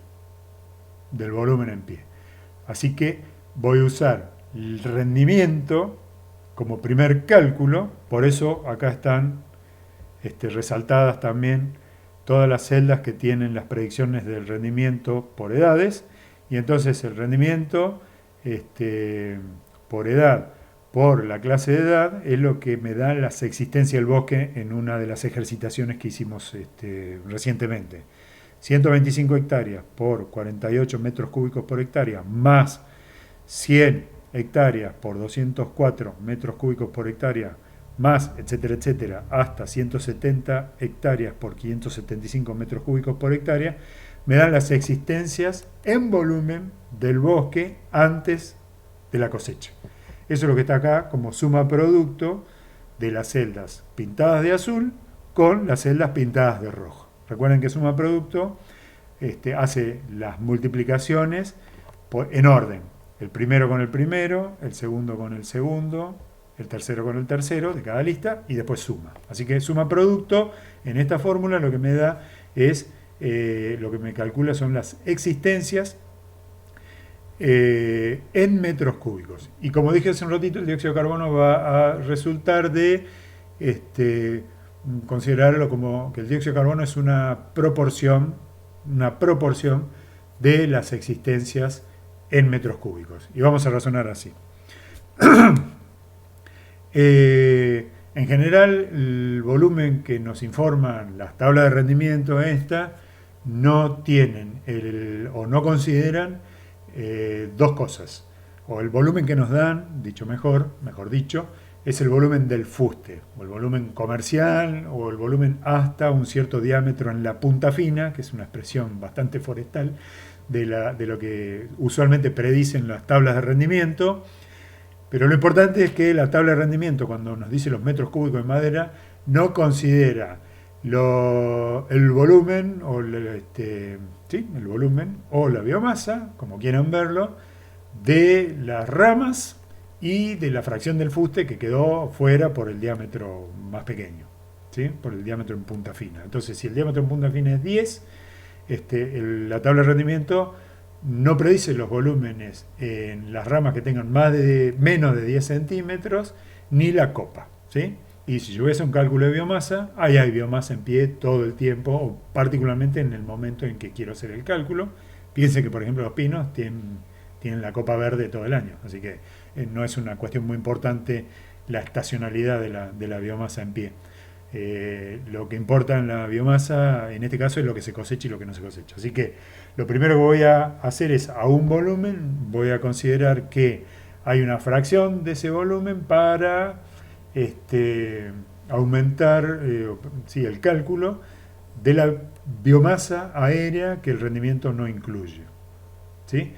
Speaker 1: Del volumen en pie. Así que voy a usar el rendimiento como primer cálculo, por eso acá están resaltadas también todas las celdas que tienen las predicciones del rendimiento por edades, y entonces el rendimiento por edad, por la clase de edad, es lo que me da la existencia del bosque en una de las ejercitaciones que hicimos recientemente. 125 hectáreas por 48 metros cúbicos por hectárea, más 100 hectáreas por 204 metros cúbicos por hectárea, más, etcétera, etcétera, hasta 170 hectáreas por 575 metros cúbicos por hectárea, me dan las existencias en volumen del bosque antes de la cosecha. Eso es lo que está acá como suma producto de las celdas pintadas de azul con las celdas pintadas de rojo. Recuerden que suma producto hace las multiplicaciones en orden. El primero con el primero, el segundo con el segundo, el tercero con el tercero de cada lista y después suma. Así que suma producto en esta fórmula lo que me da es, lo que me calcula son las existencias en metros cúbicos. Y como dije hace un ratito, el dióxido de carbono va a resultar de considerarlo como que el dióxido de carbono es una proporción de las existencias en metros cúbicos. Y vamos a razonar así. En general, el volumen que nos informan las tablas de rendimiento no tienen o no consideran dos cosas. O el volumen que nos dan, mejor dicho, es el volumen del fuste, o el volumen comercial, o el volumen hasta un cierto diámetro en la punta fina, que es una expresión bastante forestal de lo que usualmente predicen las tablas de rendimiento. Pero lo importante es que la tabla de rendimiento, cuando nos dice los metros cúbicos de madera, no considera el volumen el volumen o la biomasa, como quieran verlo, de las ramas y de la fracción del fuste que quedó fuera por el diámetro más pequeño, ¿sí? Por el diámetro en punta fina. Entonces, si el diámetro en punta fina es 10, la tabla de rendimiento no predice los volúmenes en las ramas que tengan menos de 10 centímetros, ni la copa, ¿sí? Y si yo hubiese un cálculo de biomasa, ahí hay biomasa en pie todo el tiempo, o particularmente en el momento en que quiero hacer el cálculo. Piensen que, por ejemplo, los pinos tienen la copa verde todo el año, así que no es una cuestión muy importante la estacionalidad de la biomasa en pie. Lo que importa en la biomasa, en este caso, es lo que se cosecha y lo que no se cosecha. Así que lo primero que voy a hacer es, a un volumen, voy a considerar que hay una fracción de ese volumen para aumentar sí, el cálculo de la biomasa aérea que el rendimiento no incluye. ¿Sí?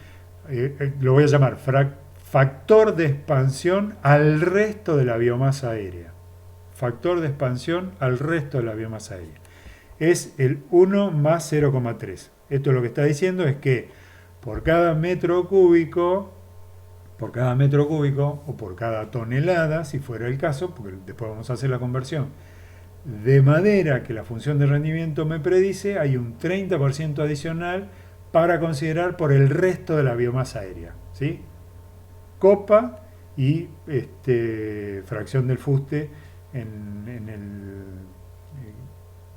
Speaker 1: Lo voy a llamar factor de expansión al resto de la biomasa aérea. Factor de expansión al resto de la biomasa aérea. Es el 1 más 0,3. Esto lo que está diciendo es que por cada metro cúbico o por cada tonelada, si fuera el caso, porque después vamos a hacer la conversión, de madera que la función de rendimiento me predice, hay un 30% adicional para considerar por el resto de la biomasa aérea. ¿Sí? Copa y fracción del fuste en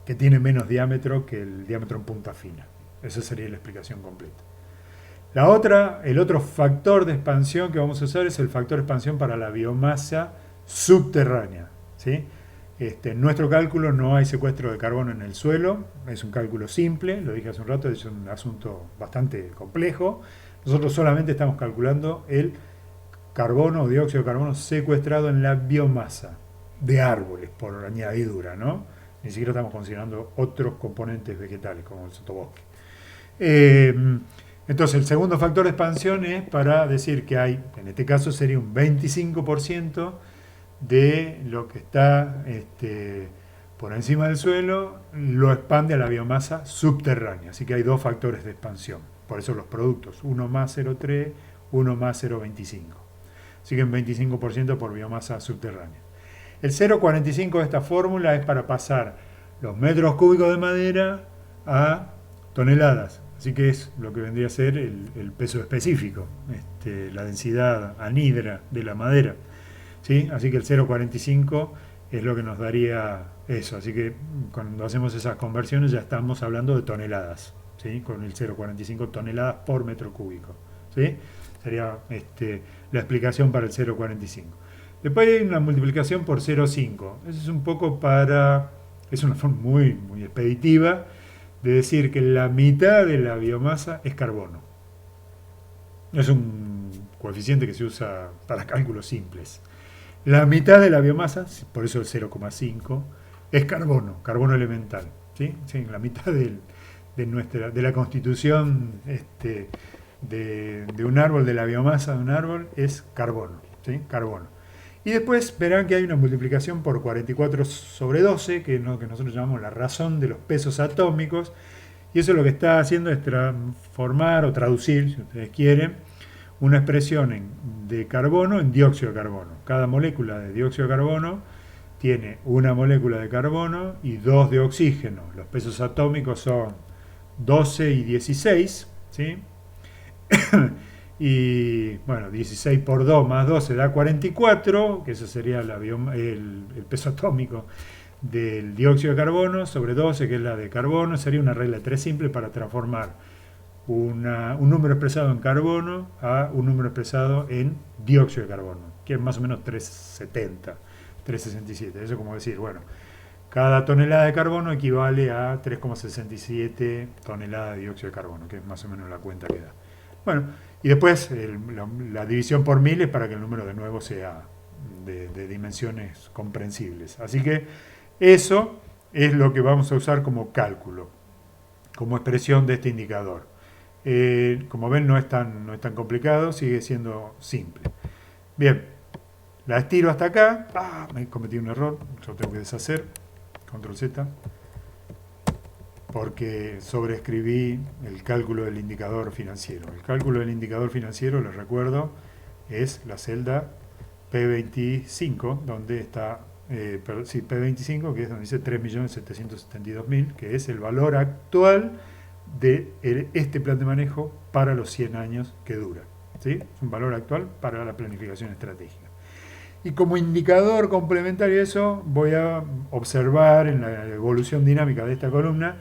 Speaker 1: que tiene menos diámetro que el diámetro en punta fina. Esa sería la explicación completa. El otro factor de expansión que vamos a usar es el factor de expansión para la biomasa subterránea. ¿Sí? En nuestro cálculo no hay secuestro de carbono en el suelo, es un cálculo simple, lo dije hace un rato, es un asunto bastante complejo. Nosotros solamente estamos calculando el carbono o dióxido de carbono secuestrado en la biomasa de árboles, por añadidura, ¿no? Ni siquiera estamos considerando otros componentes vegetales, como el sotobosque. Entonces, el segundo factor de expansión es para decir que hay, en este caso sería un 25% de lo que está por encima del suelo, lo expande a la biomasa subterránea. Así que hay dos factores de expansión. Por eso los productos, 1 más 0,3, 1 más 0,25. Así que un 25% por biomasa subterránea. El 0,45 de esta fórmula es para pasar los metros cúbicos de madera a toneladas. Así que es lo que vendría a ser el peso específico, la densidad anhidra de la madera. ¿Sí? Así que el 0,45 es lo que nos daría eso. Así que cuando hacemos esas conversiones ya estamos hablando de toneladas. ¿Sí? Con el 0,45 toneladas por metro cúbico. ¿Sí? Sería la explicación para el 0,45. Después hay una multiplicación por 0,5. Eso es un poco es una forma muy, muy expeditiva de decir que la mitad de la biomasa es carbono. Es un coeficiente que se usa para cálculos simples. La mitad de la biomasa, por eso el 0,5, es carbono elemental. ¿Sí? Sí, la mitad de la constitución de un árbol, de la biomasa de un árbol, es carbono. ¿Sí? Carbono. Y después verán que hay una multiplicación por 44 sobre 12, que es lo que nosotros llamamos la razón de los pesos atómicos. Y eso lo que está haciendo es transformar o traducir, si ustedes quieren, una expresión de carbono en dióxido de carbono. Cada molécula de dióxido de carbono tiene una molécula de carbono y dos de oxígeno. Los pesos atómicos son 12 y 16, ¿sí? Y bueno, 16 por 2 más 12 da 44, que eso sería el peso atómico del dióxido de carbono, sobre 12, que es la de carbono. Sería una regla de 3 simple para transformar un número expresado en carbono a un número expresado en dióxido de carbono, que es más o menos 370, 367. Eso es como decir, bueno, cada tonelada de carbono equivale a 3,67 toneladas de dióxido de carbono, que es más o menos la cuenta que da. Bueno, y después la división por 1000 es para que el número de nuevo sea de dimensiones comprensibles. Así que eso es lo que vamos a usar como cálculo, como expresión de este indicador. Como ven, no es tan complicado, sigue siendo simple. Bien, la estiro hasta acá. Me cometí un error, yo tengo que deshacer. Control Z. Porque sobreescribí el cálculo del indicador financiero. El cálculo del indicador financiero, les recuerdo, es la celda P25, donde está, P25, que es donde dice 3.772.000, que es el valor actual de este plan de manejo para los 100 años que dura. ¿Sí? Es un valor actual para la planificación estratégica. Y como indicador complementario a eso, voy a observar en la evolución dinámica de esta columna,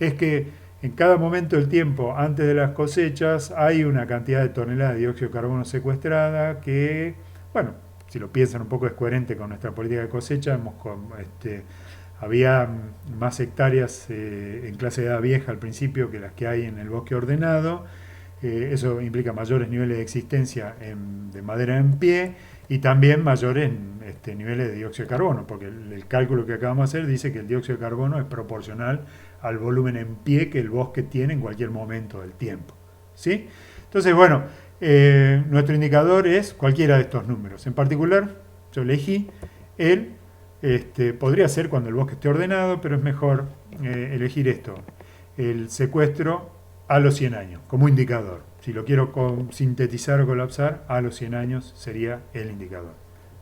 Speaker 1: es que en cada momento del tiempo antes de las cosechas hay una cantidad de toneladas de dióxido de carbono secuestrada que, bueno, si lo piensan un poco es coherente con nuestra política de cosecha. Hemos había más hectáreas en clase de edad vieja al principio que las que hay en el bosque ordenado. Eso implica mayores niveles de existencia de madera en pie y también mayores niveles de dióxido de carbono, porque el cálculo que acabamos de hacer dice que el dióxido de carbono es proporcional al volumen en pie que el bosque tiene en cualquier momento del tiempo. ¿Sí? Entonces, bueno, nuestro indicador es cualquiera de estos números. En particular, yo elegí el, podría ser cuando el bosque esté ordenado, pero es mejor elegir esto, el secuestro a los 100 años, como indicador. Si lo quiero sintetizar o colapsar, a los 100 años sería el indicador.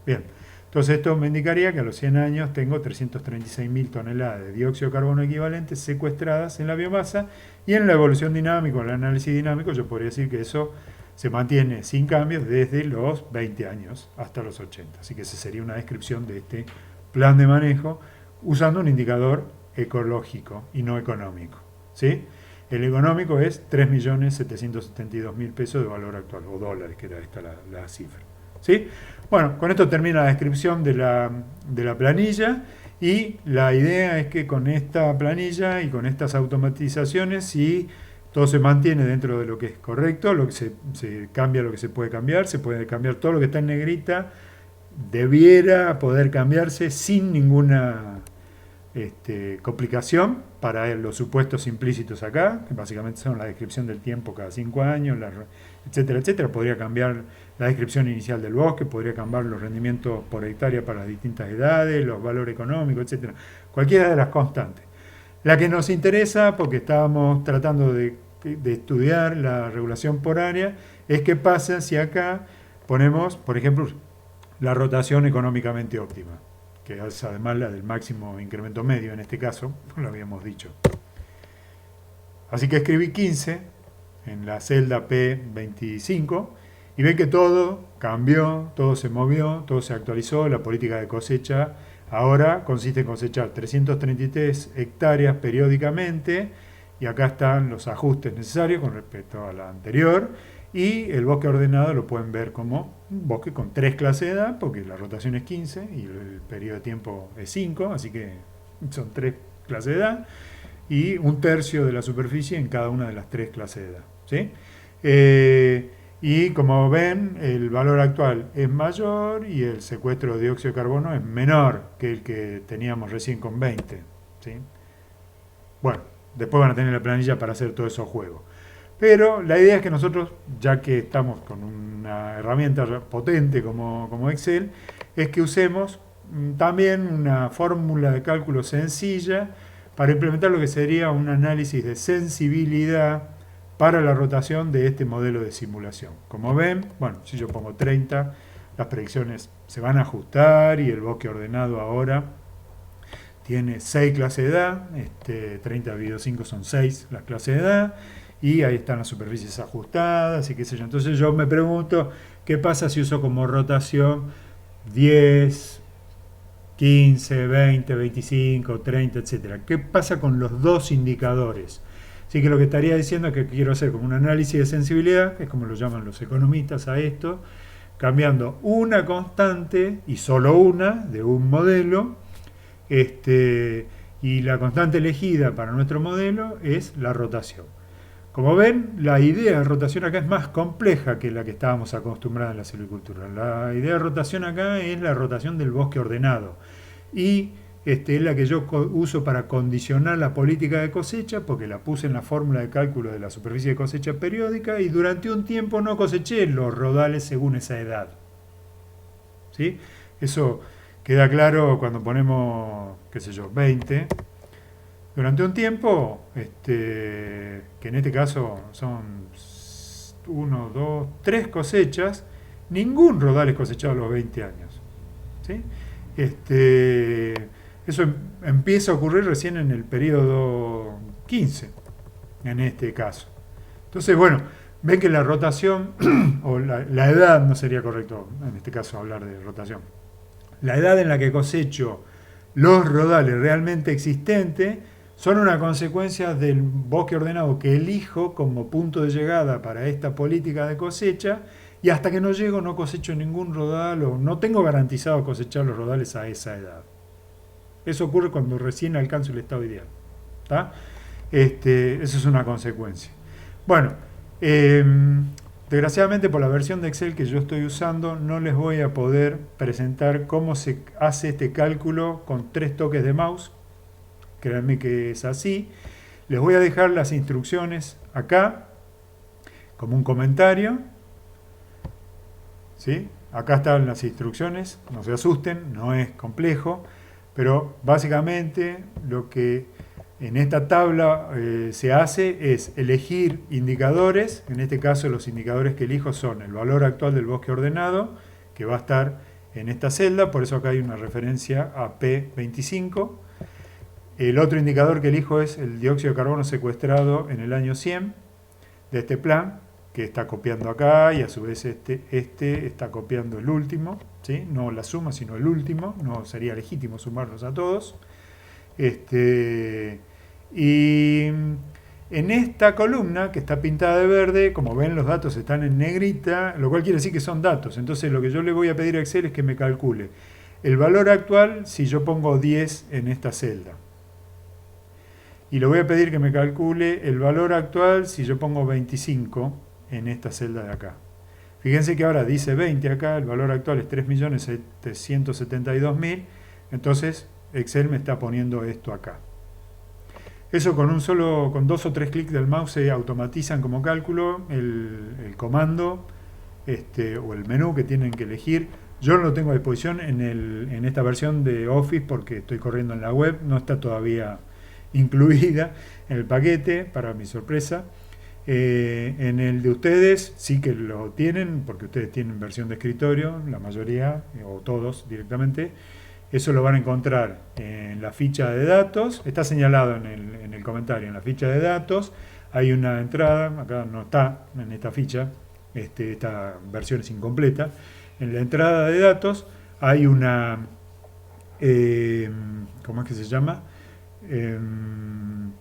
Speaker 1: Bien, entonces esto me indicaría que a los 100 años tengo 336.000 toneladas de dióxido de carbono equivalentes secuestradas en la biomasa, y en la evolución dinámica, o el análisis dinámico, yo podría decir que eso se mantiene sin cambios desde los 20 años hasta los 80. Así que esa sería una descripción de este plan de manejo usando un indicador ecológico y no económico. ¿Sí? El económico es 3.772.000 pesos de valor actual, o dólares, que era esta la cifra. ¿Sí? Bueno, con esto termina la descripción de la planilla, y la idea es que con esta planilla y con estas automatizaciones, si todo se mantiene dentro de lo que es correcto, lo que se cambia lo que se puede cambiar todo lo que está en negrita, debiera poder cambiarse sin ninguna complicación para los supuestos implícitos acá, que básicamente son la descripción del tiempo cada 5 años, etcétera, etcétera. Podría cambiar la descripción inicial del bosque, podría cambiar los rendimientos por hectárea para las distintas edades, los valores económicos, etcétera. Cualquiera de las constantes. La que nos interesa, porque estábamos tratando de estudiar la regulación por área, es qué pasa si acá ponemos, por ejemplo, la rotación económicamente óptima, que es además la del máximo incremento medio en este caso, como lo habíamos dicho. Así que escribí 15 en la celda P25 y ven que todo cambió, todo se movió, todo se actualizó. La política de cosecha ahora consiste en cosechar 333 hectáreas periódicamente, y acá están los ajustes necesarios con respecto a la anterior. Y el bosque ordenado lo pueden ver como un bosque con 3 clases de edad, porque la rotación es 15 y el periodo de tiempo es 5, así que son 3 clases de edad, y un tercio de la superficie en cada una de las 3 clases de edad. ¿Sí? Y como ven, el valor actual es mayor y el secuestro de dióxido de carbono es menor que el que teníamos recién con 20. ¿Sí? Bueno, después van a tener la planilla para hacer todos esos juegos. Pero la idea es que nosotros, ya que estamos con una herramienta potente como Excel, es que usemos también una fórmula de cálculo sencilla para implementar lo que sería un análisis de sensibilidad para la rotación de este modelo de simulación. Como ven, bueno, si yo pongo 30, las predicciones se van a ajustar, y el bosque ordenado ahora tiene 6 clases de edad, 30 dividido 5 son 6 las clases de edad, y ahí están las superficies ajustadas y qué sé yo. Entonces yo me pregunto, ¿qué pasa si uso como rotación 10, 15, 20, 25, 30, etcétera? ¿Qué pasa con los dos indicadores? Así que lo que estaría diciendo es que quiero hacer como un análisis de sensibilidad, que es como lo llaman los economistas a esto, cambiando una constante, y solo una, de un modelo, y la constante elegida para nuestro modelo es la rotación. Como ven, la idea de rotación acá es más compleja que la que estábamos acostumbrados en la silvicultura. La idea de rotación acá es la rotación del bosque ordenado, y es la que yo uso para condicionar la política de cosecha, porque la puse en la fórmula de cálculo de la superficie de cosecha periódica, y durante un tiempo no coseché los rodales según esa edad. ¿Sí? Eso queda claro cuando ponemos, qué sé yo, 20. Durante un tiempo, que en este caso son 1, 2, 3 cosechas, ningún rodal es cosechado a los 20 años. ¿Sí? Eso empieza a ocurrir recién en el periodo 15, en este caso. Entonces, bueno, ven que la rotación, o la edad, no sería correcto en este caso hablar de rotación, la edad en la que cosecho los rodales realmente existentes son una consecuencia del bosque ordenado que elijo como punto de llegada para esta política de cosecha, y hasta que no llego no cosecho ningún rodal, o no tengo garantizado cosechar los rodales a esa edad. Eso ocurre cuando recién alcanzo el estado ideal. ¿Tá? Eso es una consecuencia. Bueno, desgraciadamente por la versión de Excel que yo estoy usando no les voy a poder presentar cómo se hace este cálculo con 3 toques de mouse. Créanme que es así. Les voy a dejar las instrucciones acá como un comentario. ¿Sí? Acá están las instrucciones, no se asusten, no es complejo, pero básicamente lo que en esta tabla se hace es elegir indicadores. En este caso los indicadores que elijo son el valor actual del bosque ordenado, que va a estar en esta celda, por eso acá hay una referencia a P25. El otro indicador que elijo es el dióxido de carbono secuestrado en el año 100 de este plan, que está copiando acá, y a su vez este está copiando el último, ¿sí? No la suma, sino el último. No sería legítimo sumarlos a todos. Y en esta columna, que está pintada de verde, como ven los datos están en negrita, lo cual quiere decir que son datos. Entonces lo que yo le voy a pedir a Excel es que me calcule el valor actual si yo pongo 10 en esta celda. Y le voy a pedir que me calcule el valor actual si yo pongo 25 en esta celda de acá. Fíjense que ahora dice 20 acá, el valor actual es 3.772.000, entonces Excel me está poniendo esto acá. Eso con con 2 o 3 clics del mouse se automatizan como cálculo el comando o el menú que tienen que elegir. Yo no lo tengo a disposición en esta versión de Office porque estoy corriendo en la web, no está todavía incluida en el paquete, para mi sorpresa. En el de ustedes sí que lo tienen, porque ustedes tienen versión de escritorio, la mayoría, o todos directamente. Eso lo van a encontrar en la ficha de datos, está señalado en el comentario, en la ficha de datos. Hay una entrada, acá no está en esta ficha, esta versión es incompleta. En la entrada de datos hay una, ¿cómo es que se llama?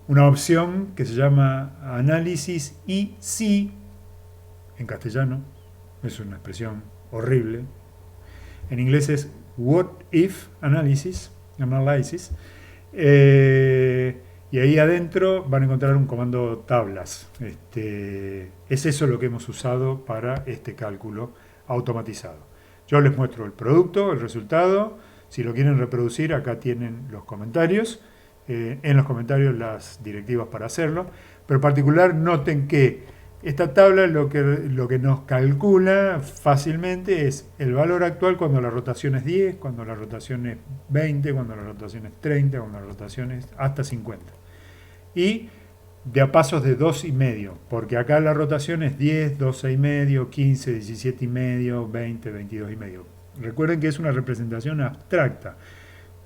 Speaker 1: Una opción que se llama análisis y si, en castellano, es una expresión horrible. En inglés es what if analysis. Y ahí adentro van a encontrar un comando tablas. Es eso lo que hemos usado para este cálculo automatizado. Yo les muestro el producto, el resultado. Si lo quieren reproducir, acá tienen los comentarios. En los comentarios las directivas para hacerlo. Pero en particular noten que esta tabla lo que nos calcula fácilmente es el valor actual cuando la rotación es 10, cuando la rotación es 20, cuando la rotación es 30, cuando la rotación es hasta 50. Y de a pasos de 2,5, porque acá la rotación es 10, 12,5, 15, 17,5, 20, 22,5. Recuerden que es una representación abstracta.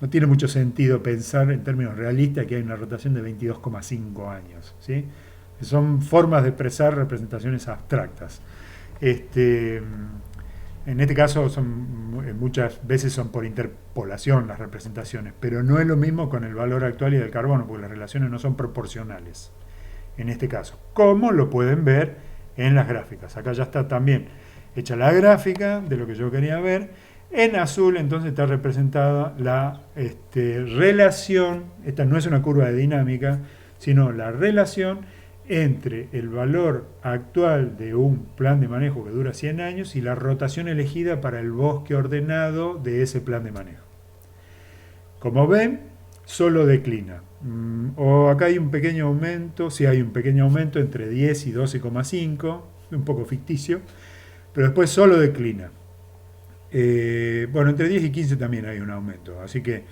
Speaker 1: No tiene mucho sentido pensar en términos realistas que hay una rotación de 22,5 años, ¿sí? Son formas de expresar representaciones abstractas. En este caso muchas veces son por interpolación las representaciones, pero no es lo mismo con el valor actual y del carbono, porque las relaciones no son proporcionales en este caso, como lo pueden ver en las gráficas. Acá ya está también hecha la gráfica de lo que yo quería ver. En azul entonces está representada la relación, esta no es una curva de dinámica, sino la relación entre el valor actual de un plan de manejo que dura 100 años y la rotación elegida para el bosque ordenado de ese plan de manejo. Como ven, solo declina. O acá hay un pequeño aumento, sí hay un pequeño aumento entre 10 y 12,5, un poco ficticio, pero después solo declina. Bueno, entre 10 y 15 también hay un aumento, así que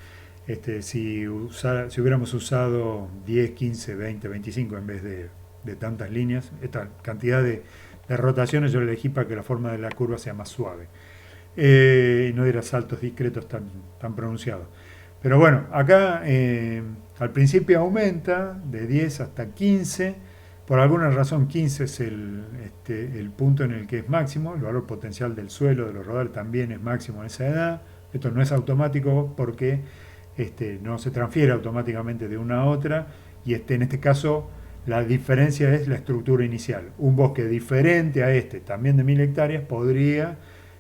Speaker 1: si hubiéramos usado 10, 15, 20, 25 en vez de tantas líneas, esta cantidad de rotaciones yo la elegí para que la forma de la curva sea más suave y no diera saltos discretos tan pronunciados. Pero bueno, acá al principio aumenta de 10 hasta 15. Por alguna razón 15 es el punto en el que es máximo. El valor potencial del suelo, de los rodales, también es máximo en esa edad. Esto no es automático porque no se transfiere automáticamente de una a otra. Y en este caso la diferencia es la estructura inicial. Un bosque diferente a también de 1000 hectáreas, podría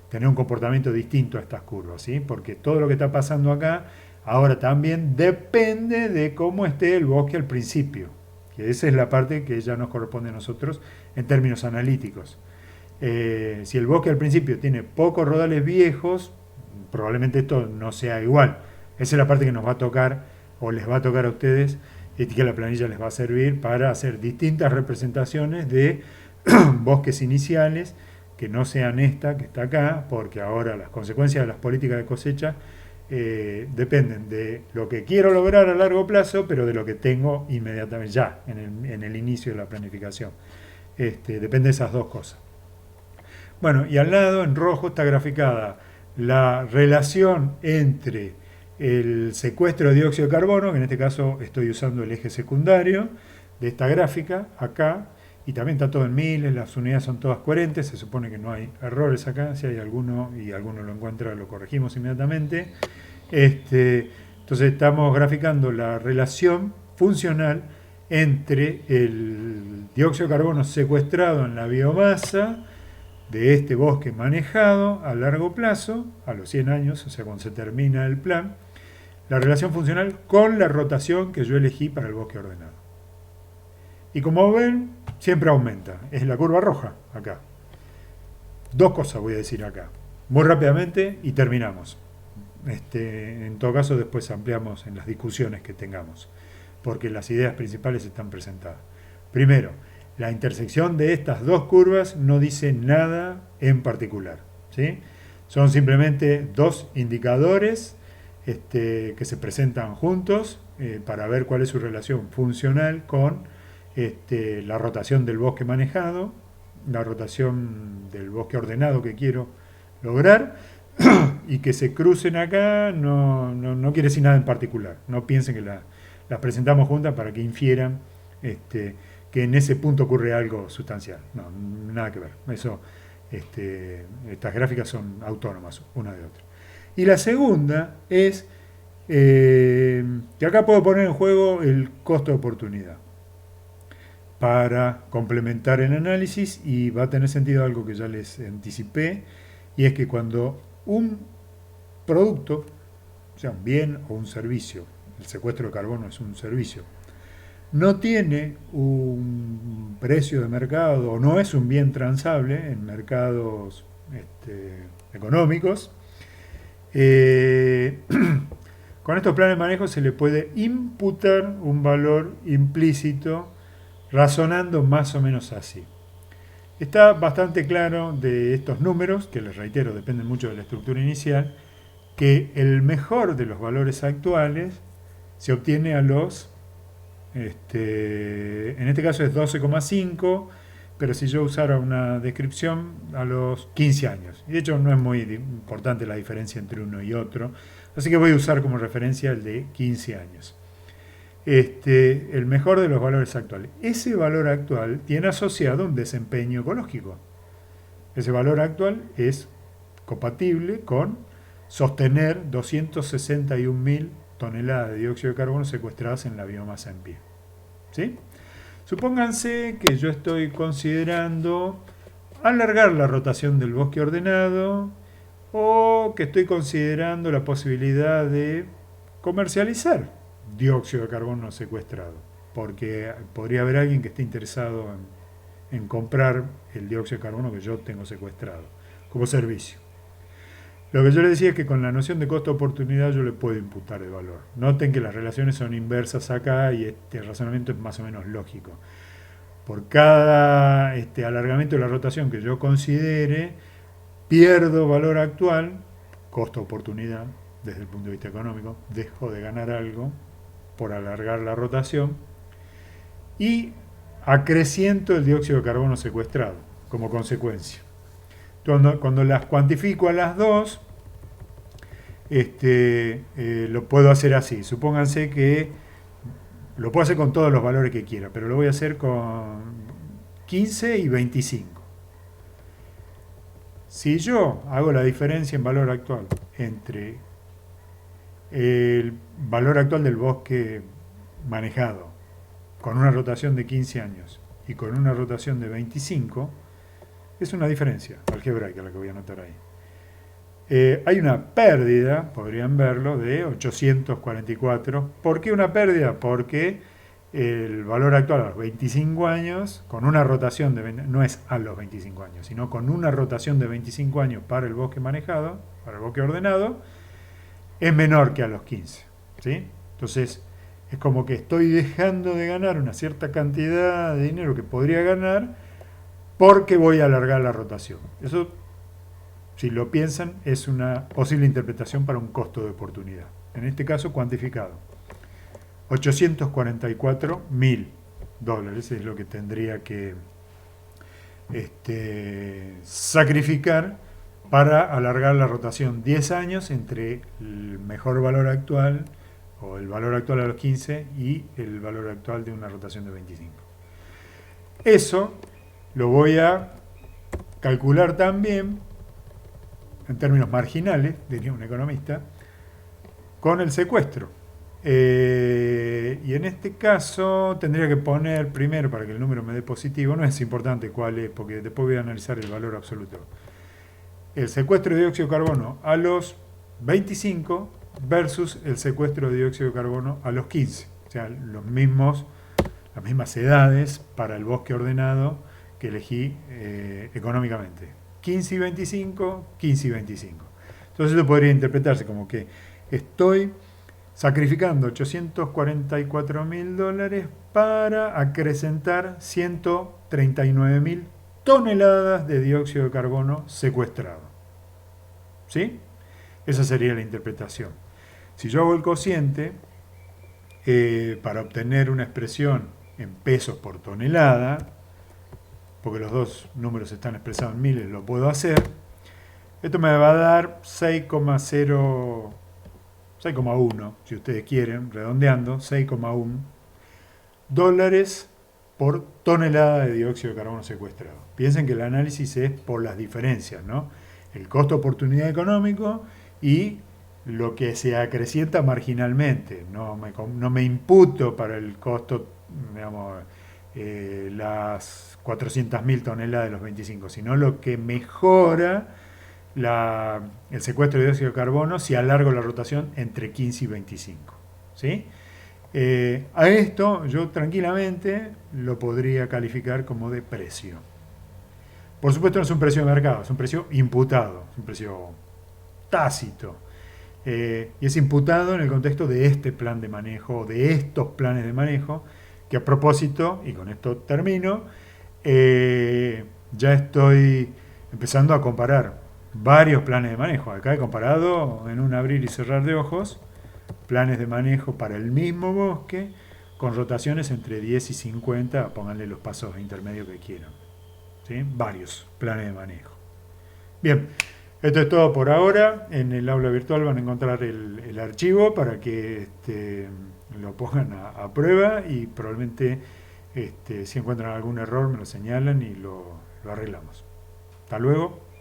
Speaker 1: tener un comportamiento distinto a estas curvas, ¿sí? Porque todo lo que está pasando acá Ahora también depende de cómo esté el bosque al principio, que esa es la parte que ya nos corresponde a nosotros en términos analíticos. Si el bosque al principio tiene pocos rodales viejos, probablemente esto no sea igual. Esa es la parte que nos va a tocar o les va a tocar a ustedes y que la planilla les va a servir para hacer distintas representaciones de bosques iniciales que no sean esta que está acá, porque ahora las consecuencias de las políticas de cosecha dependen de lo que quiero lograr a largo plazo, pero de lo que tengo inmediatamente ya en el inicio de la planificación. Depende de esas dos cosas. Bueno, y al lado en rojo está graficada la relación entre el secuestro de dióxido de carbono, que en este caso estoy usando el eje secundario de esta gráfica, acá, y también está todo en miles, las unidades son todas coherentes, se supone que no hay errores acá, si hay alguno y alguno lo encuentra lo corregimos inmediatamente. Entonces estamos graficando la relación funcional entre el dióxido de carbono secuestrado en la biomasa de este bosque manejado a largo plazo, a los 100 años, o sea, cuando se termina el plan, la relación funcional con la rotación que yo elegí para el bosque ordenado. Y como ven, siempre aumenta. Es la curva roja acá. Dos cosas voy a decir acá. Muy rápidamente y terminamos. En todo caso, después ampliamos en las discusiones que tengamos, porque las ideas principales están presentadas. Primero, la intersección de estas dos curvas no dice nada en particular, ¿sí? Son simplemente dos indicadores que se presentan juntos para ver cuál es su relación funcional con la rotación del bosque manejado, la rotación del bosque ordenado que quiero lograr, y que se crucen acá no quiere decir nada en particular. No piensen que las presentamos juntas para que infieran que en ese punto ocurre algo sustancial. No, nada que ver. Eso, estas gráficas son autónomas una de otra. Y la segunda es que acá puedo poner en juego el costo de oportunidad para complementar el análisis, y va a tener sentido algo que ya les anticipé, y es que cuando un producto, sea un bien o un servicio, el secuestro de carbono es un servicio, no tiene un precio de mercado o no es un bien transable en mercados económicos, con estos planes de manejo se le puede imputar un valor implícito razonando más o menos así. Está bastante claro de estos números, que les reitero, dependen mucho de la estructura inicial, que el mejor de los valores actuales se obtiene a los, en este caso es 12,5, pero si yo usara una descripción, a los 15 años. Y de hecho no es muy importante la diferencia entre uno y otro, así que voy a usar como referencia el de 15 años. El mejor de los valores actuales. Ese valor actual tiene asociado un desempeño ecológico. Ese valor actual es compatible con sostener 261.000 toneladas de dióxido de carbono secuestradas en la biomasa en pie. ¿Sí? Supónganse que yo estoy considerando alargar la rotación del bosque ordenado, o que estoy considerando la posibilidad de comercializar dióxido de carbono secuestrado, porque podría haber alguien que esté interesado en comprar el dióxido de carbono que yo tengo secuestrado como servicio. Lo que yo le decía es que con la noción de costo-oportunidad yo le puedo imputar el valor. Noten que las relaciones son inversas acá y este razonamiento es más o menos lógico. Por cada alargamiento de la rotación que yo considere, pierdo valor actual, costo-oportunidad desde el punto de vista económico, dejo de ganar algo por alargar la rotación, y acreciento el dióxido de carbono secuestrado como consecuencia. Cuando las cuantifico a las dos, lo puedo hacer así. Supónganse que lo puedo hacer con todos los valores que quiera, pero lo voy a hacer con 15 y 25. Si yo hago la diferencia en valor actual entre el valor actual del bosque manejado con una rotación de 15 años y con una rotación de 25, es una diferencia algebraica la que voy a anotar ahí. Hay una pérdida, podrían verlo, de 844. ¿Por qué una pérdida? Porque el valor actual a los 25 años, con una rotación de no es a los 25 años, sino con una rotación de 25 años para el bosque manejado, para el bosque ordenado, es menor que a los 15. ¿Sí? Entonces, es como que estoy dejando de ganar una cierta cantidad de dinero que podría ganar porque voy a alargar la rotación. Eso, si lo piensan, es una posible interpretación para un costo de oportunidad. En este caso, cuantificado. 844.000 dólares es lo que tendría que sacrificar para alargar la rotación 10 años entre el mejor valor actual o el valor actual a los 15 y el valor actual de una rotación de 25. Eso lo voy a calcular también en términos marginales, diría un economista, con el secuestro. Y en este caso tendría que poner primero, para que el número me dé positivo, no es importante cuál es, porque después voy a analizar el valor absoluto. El secuestro de dióxido de carbono a los 25 versus el secuestro de dióxido de carbono a los 15. O sea, las mismas edades para el bosque ordenado que elegí económicamente. 15 y 25, 15 y 25. Entonces eso podría interpretarse como que estoy sacrificando 844.000 dólares para acrecentar 139.000 toneladas de dióxido de carbono secuestrado. ¿Sí? Esa sería la interpretación. Si yo hago el cociente, para obtener una expresión en pesos por tonelada, porque los dos números están expresados en miles, lo puedo hacer. Esto me va a dar 6,1, si ustedes quieren, redondeando, 6,1 dólares por tonelada de dióxido de carbono secuestrado. Piensen que el análisis es por las diferencias, ¿no? El costo oportunidad económico y lo que se acrecienta marginalmente. No me imputo para el costo, digamos, las 400.000 toneladas de los 25, sino lo que mejora el secuestro de dióxido de carbono si alargo la rotación entre 15 y 25. ¿Sí? A esto yo tranquilamente lo podría calificar como de precio. Por supuesto no es un precio de mercado, es un precio imputado, es un precio tácito. Y es imputado en el contexto de este plan de manejo, de estos planes de manejo, que a propósito, y con esto termino, ya estoy empezando a comparar varios planes de manejo. Acá he comparado en un abrir y cerrar de ojos planes de manejo para el mismo bosque con rotaciones entre 10 y 50, pónganle los pasos intermedios que quieran. ¿Sí? Varios planes de manejo. Bien, esto es todo por ahora. En el aula virtual van a encontrar el archivo para que lo pongan a prueba y probablemente si encuentran algún error me lo señalan y lo arreglamos. Hasta luego.